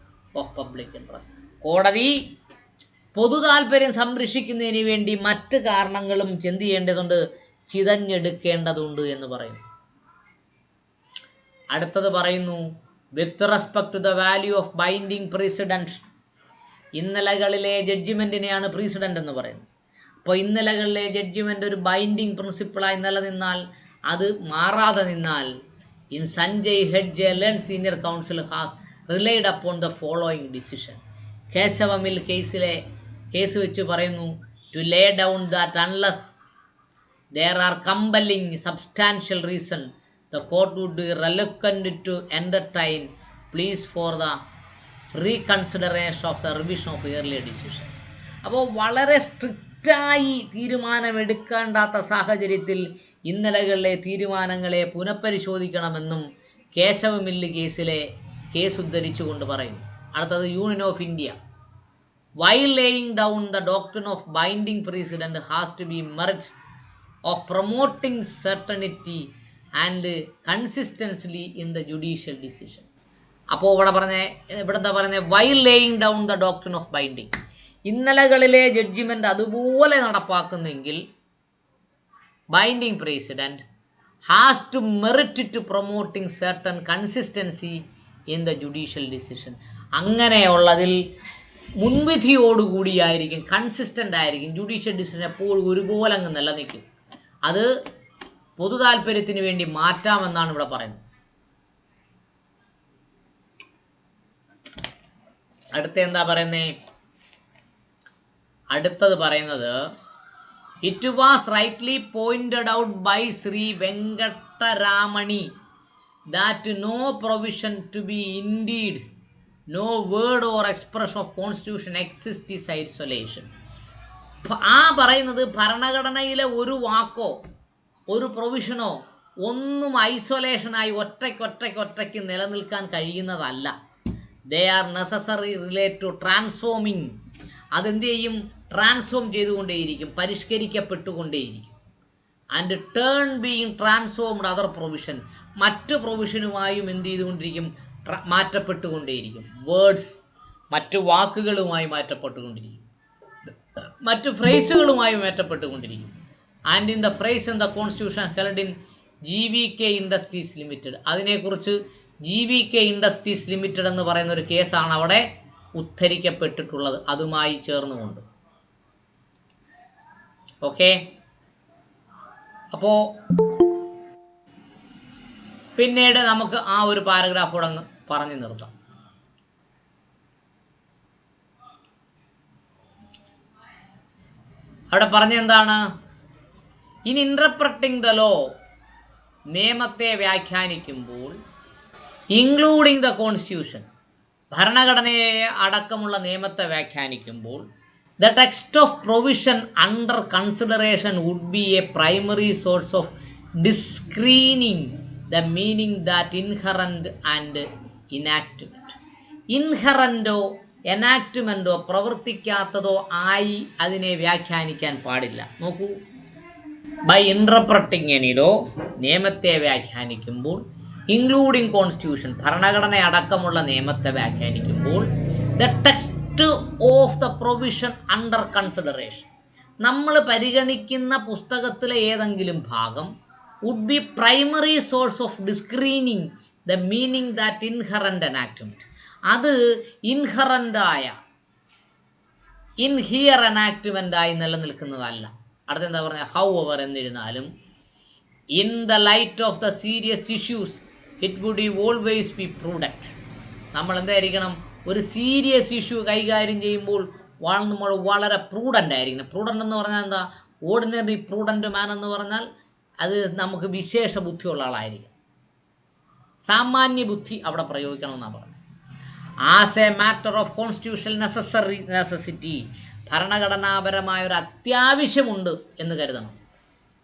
of public interest. കോടതി പൊതു താല്പര്യം സംരക്ഷിക്കുന്നതിന് വേണ്ടി മറ്റ് കാരണങ്ങളും എന്ത് ചെയ്യേണ്ടതുണ്ട്, ചിതഞ്ഞെടുക്കേണ്ടതുണ്ട് എന്ന് പറയുന്നു. അടുത്തത് പറയുന്നു, with respect to the value of binding precedent. ഇന്നലകളിലെ ജഡ്ജിമെൻറ്റിനെയാണ് പ്രീസിഡൻ്റ് എന്ന് പറയുന്നത്. അപ്പോൾ ഇന്നലകളിലെ ജഡ്ജിമെൻ്റ് ഒരു ബൈൻഡിങ് പ്രിൻസിപ്പിളായി നിലനിന്നാൽ, അത് മാറാതെ നിന്നാൽ In Sanjay Head Jail and Senior Counsel has relied upon the following decision. കേശവമിൽ കേസ് വെച്ച് പറയുന്നു, to lay down that unless there are compelling substantial reason, the court would be reluctant to entertain pleas for the reconsideration of the revision of earlier decision. അപ്പോൾ വളരെ സ്ട്രിക്റ്റായി തീരുമാനമെടുക്കേണ്ടാത്ത സാഹചര്യത്തിൽ ഇന്നലകളിലെ തീരുമാനങ്ങളെ പുനഃപരിശോധിക്കണമെന്നും കേശവമില്ല് case ഉദ്ധരിച്ചുകൊണ്ട് പറയുന്നു. അടുത്തത് union of India. While laying down the doctrine of binding precedent has to be merged of promoting certainty and consistency in the judicial decision. അപ്പോൾ ഇവിടുത്തെ പറഞ്ഞ while laying down the doctrine of binding, ഇന്നലകളിലെ judgment അതുപോലെ നടപ്പാക്കുന്നെങ്കിൽ binding president has to merit to promoting certain consistency in the judicial decision. അങ്ങനെയുള്ളതിൽ മുൻവിധിയോടുകൂടിയായിരിക്കും, consistent ആയിരിക്കും. Judicial decision എപ്പോഴും ഒരുപോലെ അങ്ങ് നിലനിൽക്കും. അത് പൊതു താല്പര്യത്തിന് വേണ്ടി മാറ്റാമെന്നാണ് ഇവിടെ പറയുന്നത്. അടുത്തത് പറയുന്നത് it was rightly pointed out by Shri Venkataramani that no provision to be indeed no word or expression of constitution exist is isolation. പറയുന്നത് ഭരണഘടനയിലെ ഒരു വാക്കോ ഒരു പ്രൊവിഷനോ ഒന്നും ഐസൊലേഷനായി ഒറ്റയ്ക്ക് നിലനിൽക്കാൻ കഴിയുന്നതല്ല. They are necessary relate to transforming. അതെന്ത് ചെയ്യും? ട്രാൻസ്ഫോം ചെയ്തുകൊണ്ടേയിരിക്കും, പരിഷ്കരിക്കപ്പെട്ടുകൊണ്ടേയിരിക്കും. And turn being transformed other provision, മറ്റു പ്രൊവിഷനുമായും എന്ത് ചെയ്തുകൊണ്ടിരിക്കും? മാറ്റപ്പെട്ടുകൊണ്ടേയിരിക്കും. വേർഡ്സ് മറ്റു വാക്കുകളുമായി മാറ്റപ്പെട്ടുകൊണ്ടിരിക്കും, മറ്റു ഫ്രേസുകളുമായി മാറ്റപ്പെട്ടുകൊണ്ടിരിക്കും. And in the phrase in the constitution held in GVK industries limited, അതിനെക്കുറിച്ച് GVK ഇൻഡസ്ട്രീസ് ലിമിറ്റഡ് എന്ന് പറയുന്ന ഒരു കേസാണ് അവിടെ ഉദ്ധരിക്കപ്പെട്ടിട്ടുള്ളത്, അതുമായി ചേർന്നുകൊണ്ട്. ഓക്കെ, അപ്പോൾ പിന്നീട് നമുക്ക് ആ ഒരു പാരഗ്രാഫ് കൂടെ അങ്ങ് പറഞ്ഞു നിർത്താം. അവിടെ പറഞ്ഞെന്താണ്? ഇൻ ഇൻറ്റർപ്രറ്റിംഗ് ദ ലോ, നിയമത്തെ വ്യാഖ്യാനിക്കുമ്പോൾ, ഇൻക്ലൂഡിംഗ് ദ കോൺസ്റ്റിറ്റ്യൂഷൻ, ഭരണഘടനയെ അടക്കമുള്ള നിയമത്തെ വ്യാഖ്യാനിക്കുമ്പോൾ, the text of provision under consideration would be a primary source of discerning the meaning that inherent and enactment. ഇൻഹറൻറ്റോ എനാക്ട്മെൻറ്റോ പ്രവർത്തിക്കാത്തതോ ആയി അതിനെ വ്യാഖ്യാനിക്കാൻ പാടില്ല. നോക്കൂ, ബൈ ഇൻറ്റർപ്രറ്റിംഗ് എനി ലോ, നിയമത്തെ വ്യാഖ്യാനിക്കുമ്പോൾ, ഇൻക്ലൂഡിംഗ് കോൺസ്റ്റിറ്റ്യൂഷൻ, ഭരണഘടന അടക്കമുള്ള നിയമത്തെ വ്യാഖ്യാനിക്കുമ്പോൾ, the text of the provision under consideration, നമ്മൾ പരിഗണിക്കുന്ന പുസ്തകത്തിലെ ഏതെങ്കിലും ഭാഗം would be primary source of discerning the meaning that inherent enactment, അത് ഇൻഹറൻ്റായ ഇൻഹിയർ എനാക്ട്മെൻ്റായി നിലനിൽക്കുന്നതല്ല. അടുത്തെന്താ പറഞ്ഞാൽ? ഹൗ എവർ, എന്നിരുന്നാലും, in the light of the serious issues it would always be prudent. നമ്മൾ എന്തായിരിക്കണം? ഒരു സീരിയസ് ഇഷ്യൂ കൈകാര്യം ചെയ്യുമ്പോൾ നമ്മൾ വളരെ പ്രൂഡൻ്റ് ആയിരിക്കണം. പ്രൂഡൻ്റ് എന്ന് പറഞ്ഞാൽ എന്താ? ഓർഡിനറി പ്രൂഡൻ്റ് മാൻ എന്ന് പറഞ്ഞാൽ അത് നമുക്ക് വിശേഷ ബുദ്ധിയുള്ള ആളായിരിക്കും. സാമാന്യ ബുദ്ധി അവിടെ പ്രയോഗിക്കണമെന്നാണ് പറഞ്ഞത്. As a matter of constitutional necessity, ഭരണഘടനാപരമായ ഒരു അത്യാവശ്യമുണ്ട് എന്ന് കരുതണം.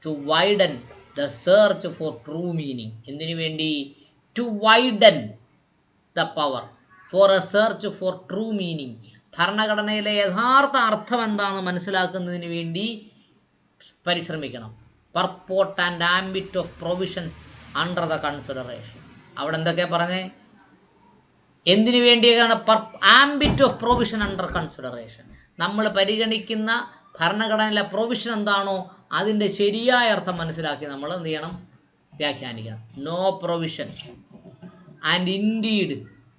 To widen the search for true meaning, എന്തിനു വേണ്ടി? To widen the power for a search for true meaning, ഭരണഘടനയിലെ യഥാർത്ഥ അർത്ഥം എന്താണെന്ന് മനസ്സിലാക്കുന്നതിന് വേണ്ടി പരിശ്രമിക്കണം. Purport and ambit of provisions under the consideration, അവിടെ എന്തൊക്കെ പറഞ്ഞേ? എന്തിനു വേണ്ടിയാണ്? Ambit of provision under consideration, നമ്മൾ പരിഗണിക്കുന്ന ഭരണഘടനയിലെ പ്രൊവിഷൻ എന്താണോ അതിൻ്റെ ശരിയായ അർത്ഥം മനസ്സിലാക്കി നമ്മൾ എന്ത് ചെയ്യണം? വ്യാഖ്യാനിക്കണം. No provision and indeed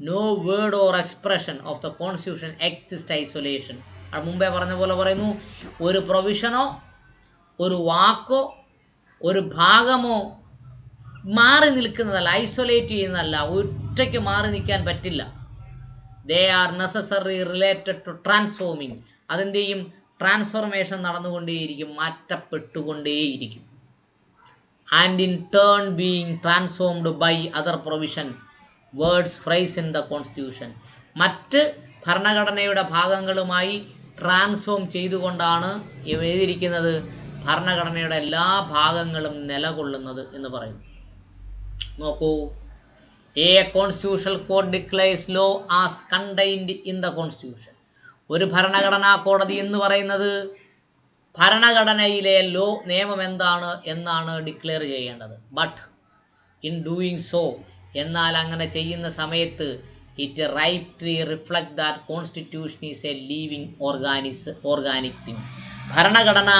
no word or expression of the constitution exist isolation. അത് മുമ്പേ പറഞ്ഞ പോലെ പറയുന്നു, ഒരു പ്രൊവിഷനോ ഒരു വാക്കോ ഒരു ഭാഗമോ മാറി നിൽക്കുന്നതല്ല, ഐസൊലേറ്റ് ചെയ്യുന്നതല്ല, ഒറ്റയ്ക്ക് മാറി നിൽക്കാൻ പറ്റില്ല. They are necessary related to transforming. അതെന്ത് ചെയ്യും? ട്രാൻസ്ഫോർമേഷൻ നടന്നുകൊണ്ടേയിരിക്കും, മാറ്റപ്പെട്ടുകൊണ്ടേയിരിക്കും. And in turn being transformed by other provision words phrase in the constitution. മറ്റ് ഭരണഘടനയുടെ ഭാഗങ്ങളുമായി ട്രാൻസ്ഫോം ചെയ്തുകൊണ്ടാണ് എഴുതിയിരിക്കുന്നത് ഭരണഘടനയുടെ എല്ലാ ഭാഗങ്ങളും നിലകൊള്ളുന്നത് എന്ന് പറയുന്നു. നോക്കൂ, a constitutional code declares law as contained in the constitution. ഒരു ഭരണഘടനാ കോടതി എന്ന് പറയുന്നത് ഭരണഘടനയിലെ ലോ, നിയമം എന്താണ് എന്നാണ് ഡിക്ലെയർ ചെയ്യേണ്ടത്. ബട്ട് ഇൻ ഡൂയിങ് സോ, എന്നാൽ അങ്ങനെ ചെയ്യുന്ന സമയത്ത് it rightly reflect that constitution is A living organic thing. ഭരണഘടന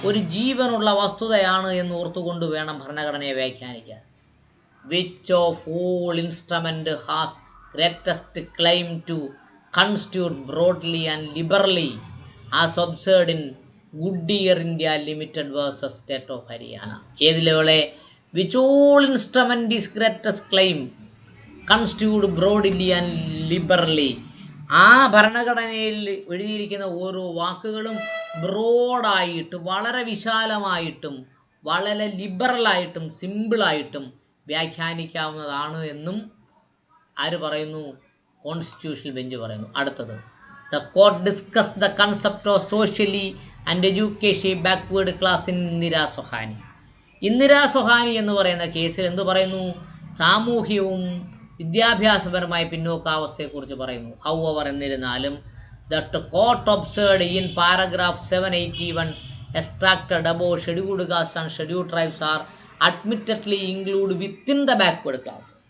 ഒരു ജീവനുള്ള വസ്തുതയാണ് എന്ന് ഓർത്തുകൊണ്ട് വേണം ഭരണഘടനയെ വ്യാഖ്യാനിക്കാൻ. Which of all instrument has greatest claim to constitute broadly and liberally as observed in Goodyear India Limited versus State of Haryana. ഏതിലെ which all instrument is greatest claim constitute broadly and liberally. ആ ഭരണഘടനയിൽ എഴുതിയിരിക്കുന്ന ഓരോ വാക്കുകളും ബ്രോഡായിട്ട്, വളരെ വിശാലമായിട്ടും വളരെ ലിബറലായിട്ടും സിമ്പിളായിട്ടും വ്യാഖ്യാനിക്കാവുന്നതാണ് എന്നും ആര് പറയുന്നു? കോൺസ്റ്റിറ്റ്യൂഷണൽ ബെഞ്ച് പറയുന്നു. അടുത്തത്, the court discuss the concept of socially and education backward class in Indira Sawhney. Indira Sawhney എന്ന് പറയുന്ന കേസിൽ എന്ത് പറയുന്നു? സാമൂഹ്യവും വിദ്യാഭ്യാസപരമായ പിന്നോക്കാവസ്ഥയെക്കുറിച്ച് പറയുന്നു. ഹൗവർ, എന്നിരുന്നാലും the court observed in paragraph 781 extracted about scheduled caste and scheduled tribes are admittedly include within the backward classes.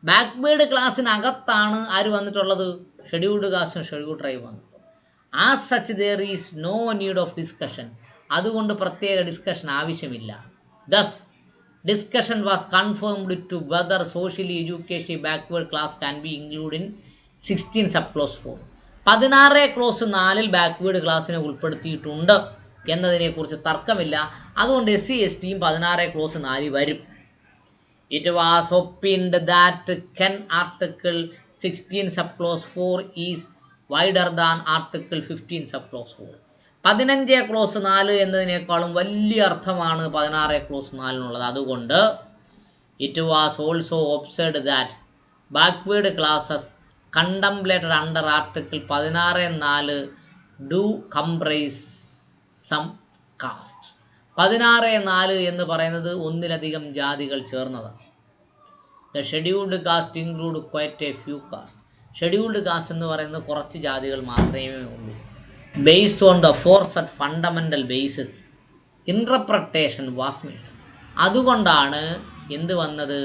Backward ക്ലാസ്സിനകത്താണ് ആര് വന്നിട്ടുള്ളത്? ഷെഡ്യൂൾഡ് കാസ്റ്റും ഷെഡ്യൂൾഡ് ട്രൈബ് വന്നിട്ടുള്ളത്. As such there is no need of discussion. അതുകൊണ്ട് പ്രത്യേക discussion ആവശ്യമില്ല. Thus discussion was confirmed to whether socially education backward class can be include in 16 sub clause 4. 16 clause 4 backward ക്ലാസ്സിനെ ഉൾപ്പെടുത്തിയിട്ടുണ്ട് എന്നതിനെക്കുറിച്ച് തർക്കമില്ല. അതുകൊണ്ട് SC ST 16 ക്ലോസ് 4 വരും. It was opined that can article 16 sub clause 4 is wider than article 15 sub clause 4. 15 clause 4 എന്നതിനേക്കാളും വലിയ അർത്ഥമാണ് 16 clause 4 അതുകൊണ്ട് it was also observed that backward classes contemplated under article 16(4) do comprise some caste. 16(4) എന്ന് പറയുന്നത് ഒന്നിലധികം ജാതികൾ ചേർന്നതാണ്. The scheduled caste include quite a few caste. Scheduled caste എന്ന് പറയുന്നത് കുറച്ച് ജാതികൾ മാത്രമേ ഉള്ളൂ. Based on the force at fundamental basis interpretation was made. അതുകൊണ്ടാണ് എന്ത് വന്നത്?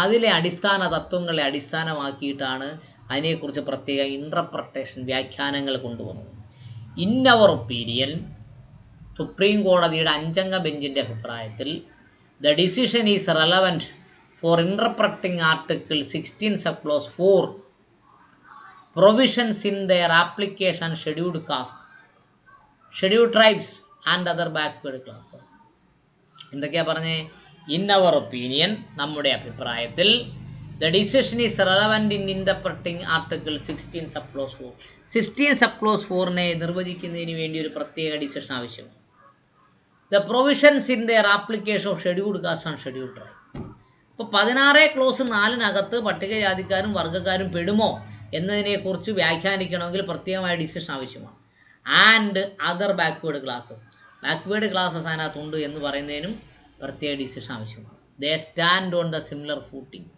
അതിലെ അടിസ്ഥാന തത്വങ്ങളെ അടിസ്ഥാനമാക്കിയിട്ടാണ് അതിനെക്കുറിച്ച് പ്രത്യേക ഇൻറ്റർപ്രട്ടേഷൻ വ്യാഖ്യാനങ്ങൾ കൊണ്ടുവന്നത്. ഇൻ അവർ ഒപ്പീനിയൻ, സുപ്രീം കോടതിയുടെ 5-അംഗ ബെഞ്ചിൻ്റെ അഭിപ്രായത്തിൽ the decision is relevant for interpreting article 16 sub clause 4 provisions in their application scheduled caste, scheduled tribes and other backward classes. എന്തൊക്കെയാണ് പറഞ്ഞേ? ഇൻ അവർ ഒപ്പീനിയൻ, നമ്മുടെ അഭിപ്രായത്തിൽ, the decision is relevant in interpreting article 16 sub clause 4. 16 sub clause 4നെ നിർവചിക്കുന്നതിന് വേണ്ടി ഒരു പ്രത്യേക decision ആവശ്യമാണ്. The provisions in their application of scheduled caste and scheduled tribe. ഇപ്പോൾ 16 ക്ലോസ് 4 പട്ടികജാതിക്കാരും വർഗ്ഗക്കാരും പെടുമോ എന്നതിനെക്കുറിച്ച് വ്യാഖ്യാനിക്കണമെങ്കിൽ പ്രത്യേകമായ ഡിസിഷൻ ആവശ്യമാണ്. And other backward classes, backward classes അതിനകത്തുണ്ട് എന്ന് പറയുന്നതിനും പ്രത്യേക ഡിസിഷൻ ആവശ്യമാണ്. They stand on the similar footing.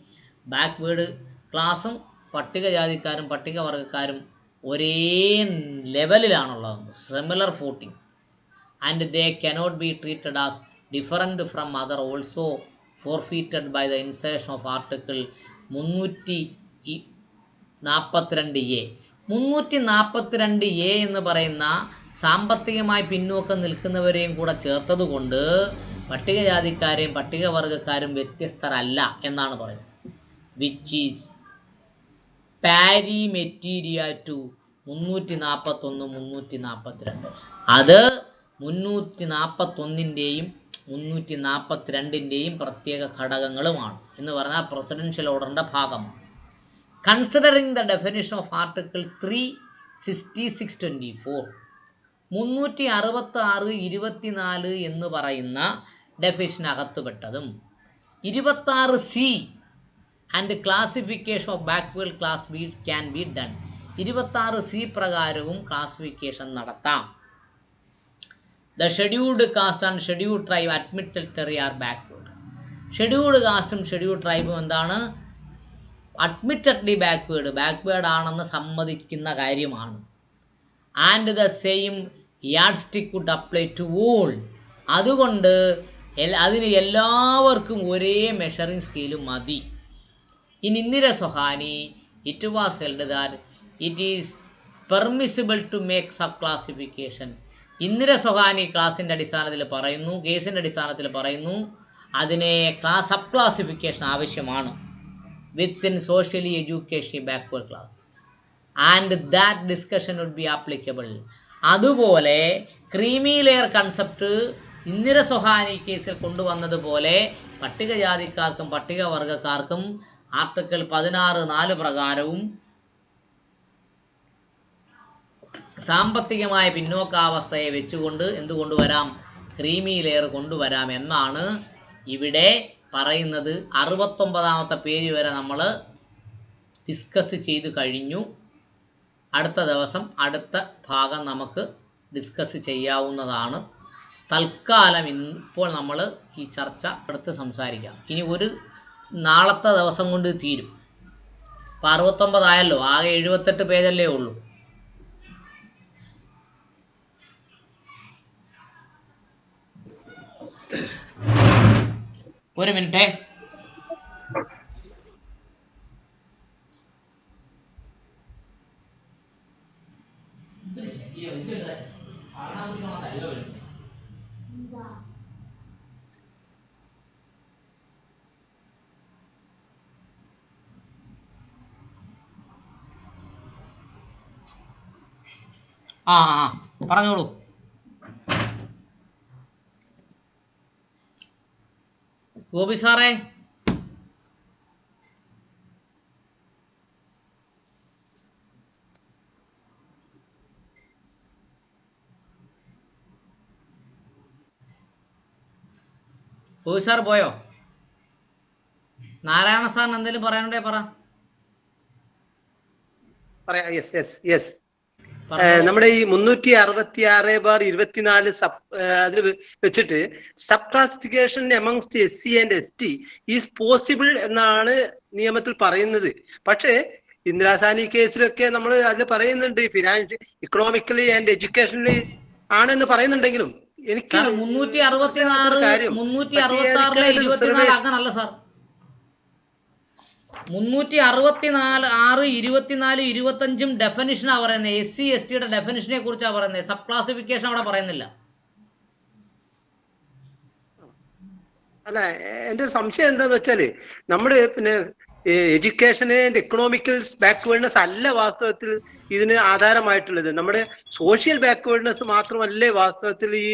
Backward ക്ലാസും പട്ടികജാതിക്കാരും പട്ടികവർഗ്ഗക്കാരും ഒരേ ലെവലിലാണുള്ളത്, similar footing. And they cannot be treated as different from other also forfeited by the insertion of article 342A. 342A എന്ന് പറയുന്ന സാമ്പത്തികമായി പിന്നോക്കം നിൽക്കുന്നവരെയും കൂടെ ചേർത്തതുകൊണ്ട് പട്ടികജാതിക്കാരെയും പട്ടികവർഗ്ഗക്കാരും വ്യത്യസ്തരല്ല എന്നാണ് പറയുന്നത്. Which is pari materia to 341, 342. അത് 341ൻ്റെയും 342ൻ്റെയും പ്രത്യേക ഘടകങ്ങളുമാണ് എന്ന് പറഞ്ഞാൽ പ്രസിഡൻഷ്യൽ ഓർഡറിൻ്റെ ഭാഗമാണ്. Considering the definition of article 366(24) 366(24) എന്ന് പറയുന്ന ഡെഫിനിഷനകത്തുപെട്ടതും 26C and classification of backward class can be done. 26C പ്രകാരവും ക്ലാസിഫിക്കേഷൻ നടത്താം. The scheduled caste and scheduled tribe admittedly are backward. Scheduled കാസ്റ്റും ഷെഡ്യൂൾഡ് ട്രൈബും എന്താണ്? അഡ്മിറ്റഡ്ലി ബാക്ക്വേർഡ് ആണെന്ന് സമ്മതിക്കുന്ന കാര്യമാണ്. And the same yardstick would apply to all. അതുകൊണ്ട് അതിന് എല്ലാവർക്കും ഒരേ മെഷറിംഗ് സ്കെയിലും മതി. In Indira Sawhney it was held that it is permissible to make sub classification. Indira Sawhney കേസിൻ്റെ അടിസ്ഥാനത്തിൽ പറയുന്നു അതിനെ സബ് ക്ലാസിഫിക്കേഷൻ ആവശ്യമാണ് within socially educationally backward classes and that discussion would be applicable. അതുപോലെ creamy layer concept Indira Sawhney കേസിൽ കൊണ്ടുവന്നതുപോലെ പട്ടികജാതിക്കാർക്കും പട്ടികവർഗക്കാർക്കും ആർട്ടിക്കിൾ 16(4) പ്രകാരവും സാമ്പത്തികമായ പിന്നോക്കാവസ്ഥയെ വെച്ചുകൊണ്ട് എന്ത് കൊണ്ടുവരാം? ക്രീമി ലെയർ കൊണ്ടുവരാം എന്നാണ് ഇവിടെ പറയുന്നത്. 69ാമത്തെ പേജ് വരെ നമ്മൾ ഡിസ്കസ് ചെയ്ത് കഴിഞ്ഞു. അടുത്ത ദിവസം അടുത്ത ഭാഗം നമുക്ക് ഡിസ്കസ് ചെയ്യാവുന്നതാണ്. തൽക്കാലം ഇപ്പോൾ നമ്മൾ ഈ ചർച്ച അടുത്ത് സംസാരിക്കാം. ഇനി നാളത്തെ ദിവസം കൊണ്ട് തീരും. ഇപ്പോൾ 69 ആയല്ലോ, ആകെ 78 പേജല്ലേ ഉള്ളൂ. ഒരു മിനിറ്റ്. പറഞ്ഞോളൂ. ഗോപി സാറേ, ഗോപി സാർ പോയോ? നാരായണ സാറിന് എന്തെങ്കിലും പറയാനുണ്ടേ പറ. നമ്മുടെ ഈ 366/24 അതിൽ വെച്ചിട്ട് sub classification amongst SC and ST is possible എന്നാണ് നിയമത്തിൽ പറയുന്നത്. പക്ഷേ ഇന്ദിരാസാനി കേസിലൊക്കെ നമ്മൾ അതിൽ പറയുന്നുണ്ട് ഫിനാൻഷ്യൽ ഇക്കണോമിക്കലി ആൻഡ് എഡ്യൂക്കേഷനലി ആണെന്ന് പറയുന്നുണ്ടെങ്കിലും എനിക്ക് 366 അങ്ങനല്ല സാർ. 364, 24, 25 ഡെഫിനിഷനാണ് പറയുന്നത്. SC ST ഡെഫിനിഷനെ കുറിച്ചാണ് പറയുന്നത്. സബ് ക്ലാസിഫിക്കേഷൻ അവിടെ പറയുന്നില്ല. അല്ല, എന്റെ സംശയം എന്താന്ന് വെച്ചാല് നമ്മുടെ എഡ്യൂക്കേഷൻ ആൻഡ് എക്കണോമിക്കൽ ബാക്ക്വേർഡ്നെസ് അല്ല വാസ്തവത്തിൽ ഇതിന് ആധാരമായിട്ടുള്ളത്. നമ്മുടെ സോഷ്യൽ ബാക്ക്വേർഡ്നെസ് മാത്രമല്ലേ വാസ്തവത്തിൽ ഈ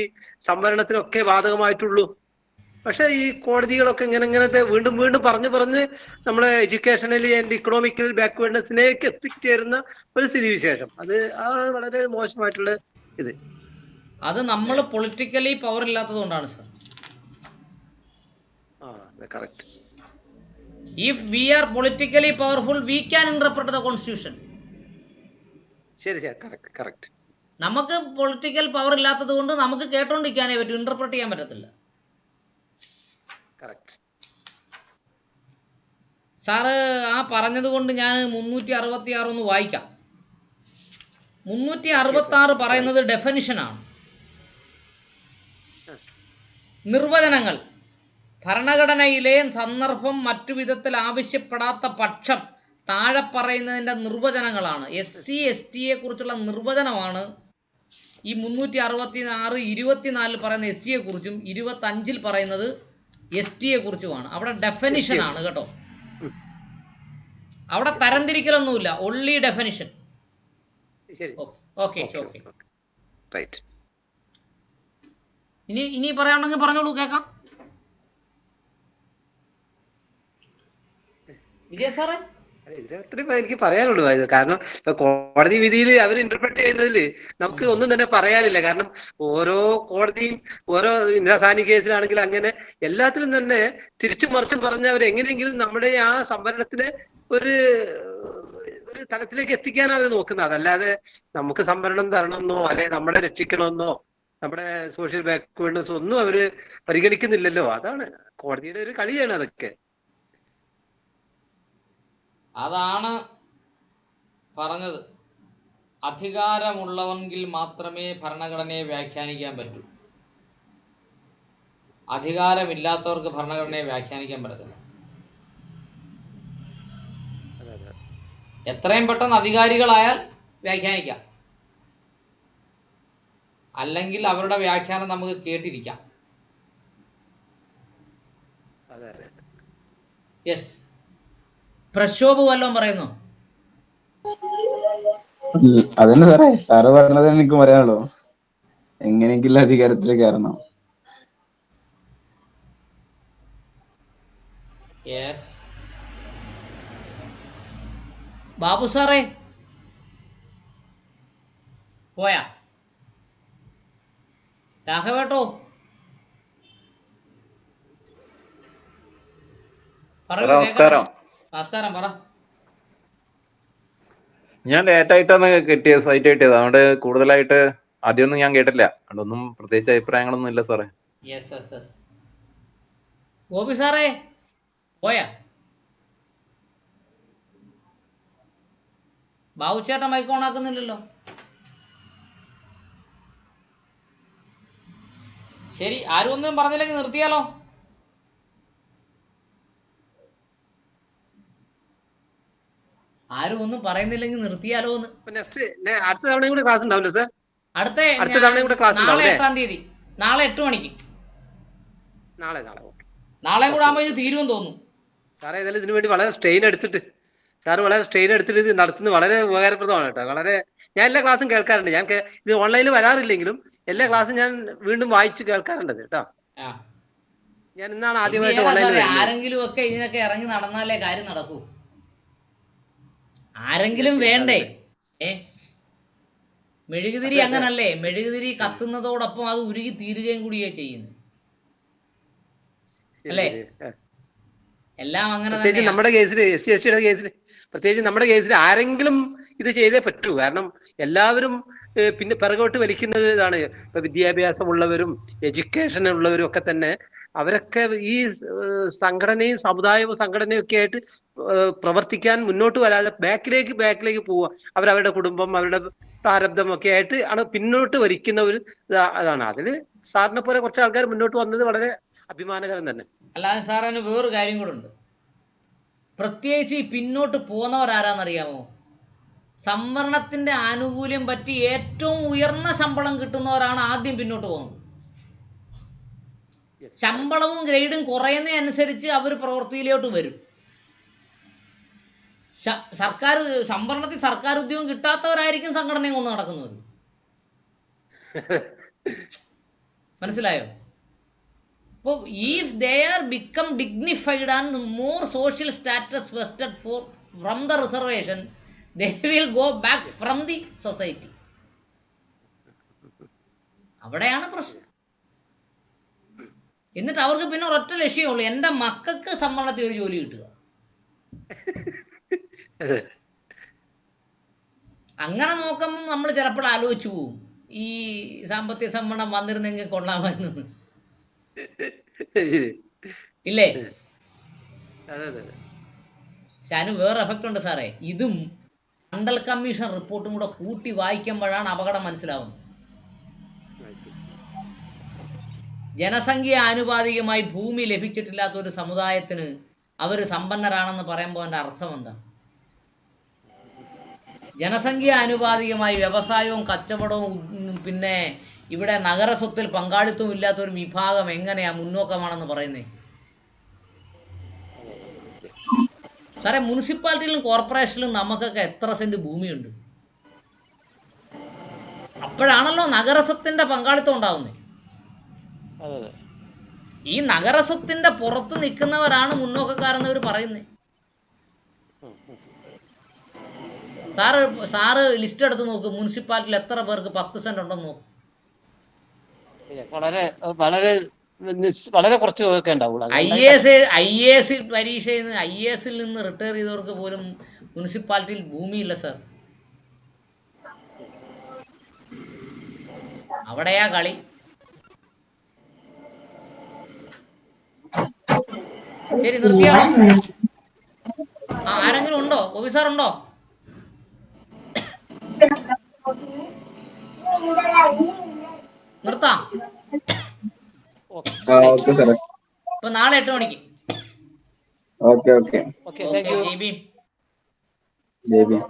സംവരണത്തിനൊക്കെ ബാധകമായിട്ടുള്ളൂ. പക്ഷെ ഈ കോടതികളൊക്കെ ഇങ്ങനത്തെ വീണ്ടും പറഞ്ഞ് നമ്മളെ എഡ്യൂക്കേഷണലി ആൻഡ് ഇക്കണോമിക്കൽ ബാക്ക്വേർഡ്നെസ്സിലേക്ക് എത്തിച്ചേരുന്ന ഒരു സ്ഥിതിവിശേഷം അത് വളരെ മോശമായിട്ടുള്ള ഇത്. അത് നമ്മൾ പൊളിറ്റിക്കലി പവർ ഇല്ലാത്തത് കൊണ്ടാണ് sir. Correct. If we are politically powerful, we can interpret the constitution. ശരി, കറക്റ്റ്. നമുക്ക് പൊളിറ്റിക്കൽ പവർ ഇല്ലാത്തത് കൊണ്ട് നമുക്ക് കേട്ടോണ്ടിരിക്കാനേ പറ്റും, ഇന്റർപ്രറ്റ് ചെയ്യാൻ പറ്റത്തില്ല. സാറ് പറഞ്ഞത് കൊണ്ട് ഞാൻ 366 ഒന്ന് വായിക്കാം. 366 പറയുന്നത് ഡെഫിനിഷനാണ്. നിർവചനങ്ങൾ. ഭരണഘടനയിലെ സന്ദർഭം മറ്റു വിധത്തിൽ ആവശ്യപ്പെടാത്ത പക്ഷം താഴെ പറയുന്നതിൻ്റെ നിർവചനങ്ങളാണ്. SC ST കുറിച്ചുള്ള നിർവചനമാണ് ഈ 366, 24 പറയുന്ന SC കുറിച്ചും 25 പറയുന്നത് ST കുറിച്ചുമാണ്. അവിടെ ഡെഫിനിഷനാണ് കേട്ടോ. അവിടെ തരംതിരിക്കലൊന്നുമില്ല, ഒൺലി ഡെഫിനിഷൻ. ഓക്കെ. ഇനി പറയാനുണ്ടെങ്കിൽ പറഞ്ഞോളൂ, കേൾക്കാം. വിജയ സാറേ, ഇതിനത്രയും എനിക്ക് പറയാനുള്ളൂ. കാരണം ഇപ്പൊ കോടതി വിധിയിൽ അവർ ഇന്റർപ്രറ്റ് ചെയ്യുന്നതിൽ നമുക്ക് ഒന്നും തന്നെ പറയാനില്ല. കാരണം ഓരോ കോടതിയും ഓരോ ഇന്ദിരാസാനി കേസിലാണെങ്കിൽ അങ്ങനെ എല്ലാത്തിലും തന്നെ തിരിച്ചും മറിച്ചും പറഞ്ഞ അവർ എങ്ങനെയെങ്കിലും നമ്മുടെ ആ സംവരണത്തിന് ഒരു ഒരു തലത്തിലേക്ക് എത്തിക്കാനാണ് അവർ നോക്കുന്നത്. അതല്ലാതെ നമുക്ക് സംവരണം തരണമെന്നോ അല്ലെ നമ്മളെ രക്ഷിക്കണമെന്നോ നമ്മുടെ സോഷ്യൽ ബാക്ക്വേർഡ്നെസ് ഒന്നും അവര് പരിഗണിക്കുന്നില്ലല്ലോ. അതാണ് കോടതിയുടെ ഒരു കളിയാണ് അതൊക്കെ. അതാണ് പറഞ്ഞത്. അധികാരമുള്ളവെങ്കിൽ മാത്രമേ ഭരണഘടനയെ വ്യാഖ്യാനിക്കാൻ പറ്റൂ. അധികാരമില്ലാത്തവർക്ക് ഭരണഘടനയെ വ്യാഖ്യാനിക്കാൻ പറ്റത്തില്ല. എത്രയും പെട്ടെന്ന് അധികാരികളായാൽ വ്യാഖ്യാനിക്കാം, അല്ലെങ്കിൽ അവരുടെ വ്യാഖ്യാനം നമുക്ക് കേട്ടിരിക്കാം. യെസ്, പ്രക്ഷോഭ് വല്ലതും പറയുന്നു? അതന്നെ സാറേ, സാറ് പറഞ്ഞത് എനിക്ക് പറയാനുള്ളൂ. എങ്ങനെയെങ്കിലും അധികാരത്തിൽ കയറണം. യെസ്. ബാബു സാറേ പോയാ? രാഘവേട്ടോ നമസ്കാരം. നമസ്കാരം. പറ. ഞാൻ ലേറ്റായിട്ടാണ് കിട്ടിയത്, സൈറ്റ് കിട്ടിയത്. അതുകൊണ്ട് കൂടുതലായിട്ട് ആദ്യമൊന്നും ഞാൻ കേട്ടില്ല. അതുകൊണ്ടൊന്നും പ്രത്യേകിച്ച് അഭിപ്രായങ്ങളൊന്നും ഇല്ല സാറേ. Yes yes yes. ഗോപി സാറേ പോയാ? ബാബുച്ചേട്ടൻ മൈക്ക് ഓൺ ആക്കുന്നില്ലല്ലോ. ശരി, ആരും ഒന്നും പറഞ്ഞില്ലെങ്കിൽ നിർത്തിയാലോ? ആരും ഒന്നും പറയുന്നില്ലെങ്കിൽ നിർത്തിയാലോ എന്ന്. അടുത്ത തവണയും കൂടെ ക്ലാസ് ഉണ്ടാവില്ല സാർ? അടുത്ത തവണയും കൂടെ ക്ലാസ് നാളെ 8-ാം തീയതി, നാളെ 8 മണിക്ക്. നാളെ കൂടെ ആകുമ്പോൾ ഇത് തീരുമെന്ന് തോന്നുന്നു. സാറേ ഏതായാലും ഇതിനു വേണ്ടി വളരെ സ്ട്രെയിൻ എടുത്തിട്ട് ഇത് നടത്തുന്നത് വളരെ ഉപകാരപ്രദമാണ് കേട്ടോ. വളരെ ഞാൻ എല്ലാ ക്ലാസ്സും കേൾക്കാറുണ്ട്. ഞാൻ ഇത് ഓൺലൈനിൽ വരാറില്ലെങ്കിലും എല്ലാ ക്ലാസ്സും ഞാൻ വീണ്ടും വായിച്ച് കേൾക്കാറുണ്ട് കേട്ടോ. ഞാൻ ഇന്നാണ് ആദ്യമായിട്ട് ഓൺലൈനിൽ. ആരെങ്കിലും ഒക്കെ ഇതിനൊക്കെ ഇറങ്ങി നടന്നാലേ കാര്യം നടക്കൂ. ആരെങ്കിലും വേണ്ടേ? മെഴുകുതിരി അങ്ങനല്ലേ? മെഴുകുതിരി കത്തുന്നതോടൊപ്പം അത് ഉരുകി തീരുകയും കൂടിയേ ചെയ്യുന്നു, അല്ലേ? എല്ലാം അങ്ങനെ പ്രത്യേകിച്ച് നമ്മുടെ കേസിൽ, SC/ST കേസിൽ, പ്രത്യേകിച്ച് നമ്മുടെ കേസിൽ ആരെങ്കിലും ഇത് ചെയ്തേ പറ്റൂ. കാരണം എല്ലാവരും പിന്നെ പിറകോട്ട് വലിക്കുന്ന ഇതാണ്. ഇപ്പൊ വിദ്യാഭ്യാസമുള്ളവരും എഡ്യൂക്കേഷൻ ഉള്ളവരും ഒക്കെ തന്നെ അവരൊക്കെ ഈ സംഘടനയും സമുദായവും സംഘടനയും ഒക്കെ ആയിട്ട് പ്രവർത്തിക്കാൻ മുന്നോട്ട് വരാതെ ബാക്കിലേക്ക് പോവുക. അവരവരുടെ കുടുംബം, അവരുടെ പ്രാരബ്ധം ഒക്കെ ആയിട്ട് ആണ് പിന്നോട്ട് വലിക്കുന്ന ഒരു അതാണ്. അതിൽ സാറിനെ പോലെ കുറച്ച് ആൾക്കാർ മുന്നോട്ട് വന്നത് വളരെ അഭിമാനകരം തന്നെ. അല്ലാതെ സാറിന് വേറൊരു കാര്യം കൂടെ ഉണ്ട്. പ്രത്യേകിച്ച് ഈ പിന്നോട്ട് പോകുന്നവരാരാന്നറിയാമോ? സംവരണത്തിന്റെ ആനുകൂല്യം പറ്റി ഏറ്റവും ഉയർന്ന ശമ്പളം കിട്ടുന്നവരാണ് ആദ്യം പിന്നോട്ട് പോകുന്നത്. ശമ്പളവും ഗ്രേഡും കുറയുന്നതനുസരിച്ച് അവർ പ്രവൃത്തിയിലോട്ട് വരും. സംവരണത്തിൽ സർക്കാർ ഉദ്യോഗം കിട്ടാത്തവരായിരിക്കും സംഘടനയും കൊണ്ട് നടക്കുന്നവർ. മനസ്സിലായോ? അപ്പോൾ if they are become dignified and more social status vested from the reservation, they will go back from the society. അവിടെയാണ് പ്രശ്നം. എന്നിട്ട് അവർക്ക് പിന്നെ ഒരൊറ്റ ലക്ഷ്യമുള്ളൂ, എൻ്റെ മക്കൾക്ക് സംവരണത്തിൽ ഒരു ജോലി കിട്ടുക. അങ്ങനെ നോക്കുമ്പോൾ നമ്മൾ ചിലപ്പോൾ ആലോചിച്ചു പോവും, ഈ സാമ്പത്തിക സംവരണം വന്നിരുന്നെങ്കിൽ കൊള്ളാമായിരുന്നു, ഇല്ലേ? പക്ഷെ അതിന് വേറെ എഫക്റ്റ് ഉണ്ട് സാറേ. ഇതും മണ്ഡൽ കമ്മീഷൻ റിപ്പോർട്ടും കൂടെ കൂട്ടി വായിക്കുമ്പോഴാണ് അപകടം മനസ്സിലാവുന്നത്. ജനസംഖ്യ ആനുപാതികമായി ഭൂമി ലഭിച്ചിട്ടില്ലാത്ത ഒരു സമുദായത്തിന് അവർ സമ്പന്നരാണെന്ന് പറയുമ്പോൾ അതിൻ്റെ അർത്ഥം എന്താ? ജനസംഖ്യ ആനുപാതികമായി വ്യവസായവും കച്ചവടവും പിന്നെ ഇവിടെ നഗര സ്വത്തിൽ പങ്കാളിത്തവും ഇല്ലാത്ത ഒരു വിഭാഗം എങ്ങനെയാ മുന്നോക്കമാണെന്ന് പറയുന്നത്? സാറേ, മുനിസിപ്പാലിറ്റിയിലും കോർപ്പറേഷനിലും നമുക്കൊക്കെ എത്ര സെന്റ് ഭൂമിയുണ്ട്? അപ്പോഴാണല്ലോ നഗരസ്വത്തിൻ്റെ പങ്കാളിത്തം ഉണ്ടാവുന്നത്. അതെ അതെ. ഈ നഗരസ്വത്തിന്റെ പുറത്ത് നിൽക്കുന്നവരാണ് മുന്നോക്കക്കാരെന്നവർ പറയുന്നത്. സാറ് ലിസ്റ്റ് എടുത്ത് നോക്ക്, മുനിസിപ്പാലിറ്റിയിൽ എത്ര പേർക്ക് 10 സെന്റ് ഉണ്ടെന്ന് നോക്കും. വളരെ വളരെ വളരെ കുറച്ച് പേർക്കേ ഉണ്ടാവുള്ളൂ. IAS പരീക്ഷയിൽ നിന്ന് IAS നിന്ന് റിട്ടയർ ചെയ്തവർക്ക് പോലും മുനിസിപ്പാലിറ്റിയിൽ ഭൂമിയില്ല സാർ. അവിടെയാ കളി. ശരി, നിർത്തിയാണോ? ആരെങ്കിലും ഉണ്ടോ? ഓഫീസർ ഉണ്ടോ? നിർത്താം. ഓക്കെ സാറേ. ഇപ്പൊ നാളെ 8 മണിക്ക്. Okay okay. Okay, thank you. ജയ് ഭീം. ജയ് ഭീം.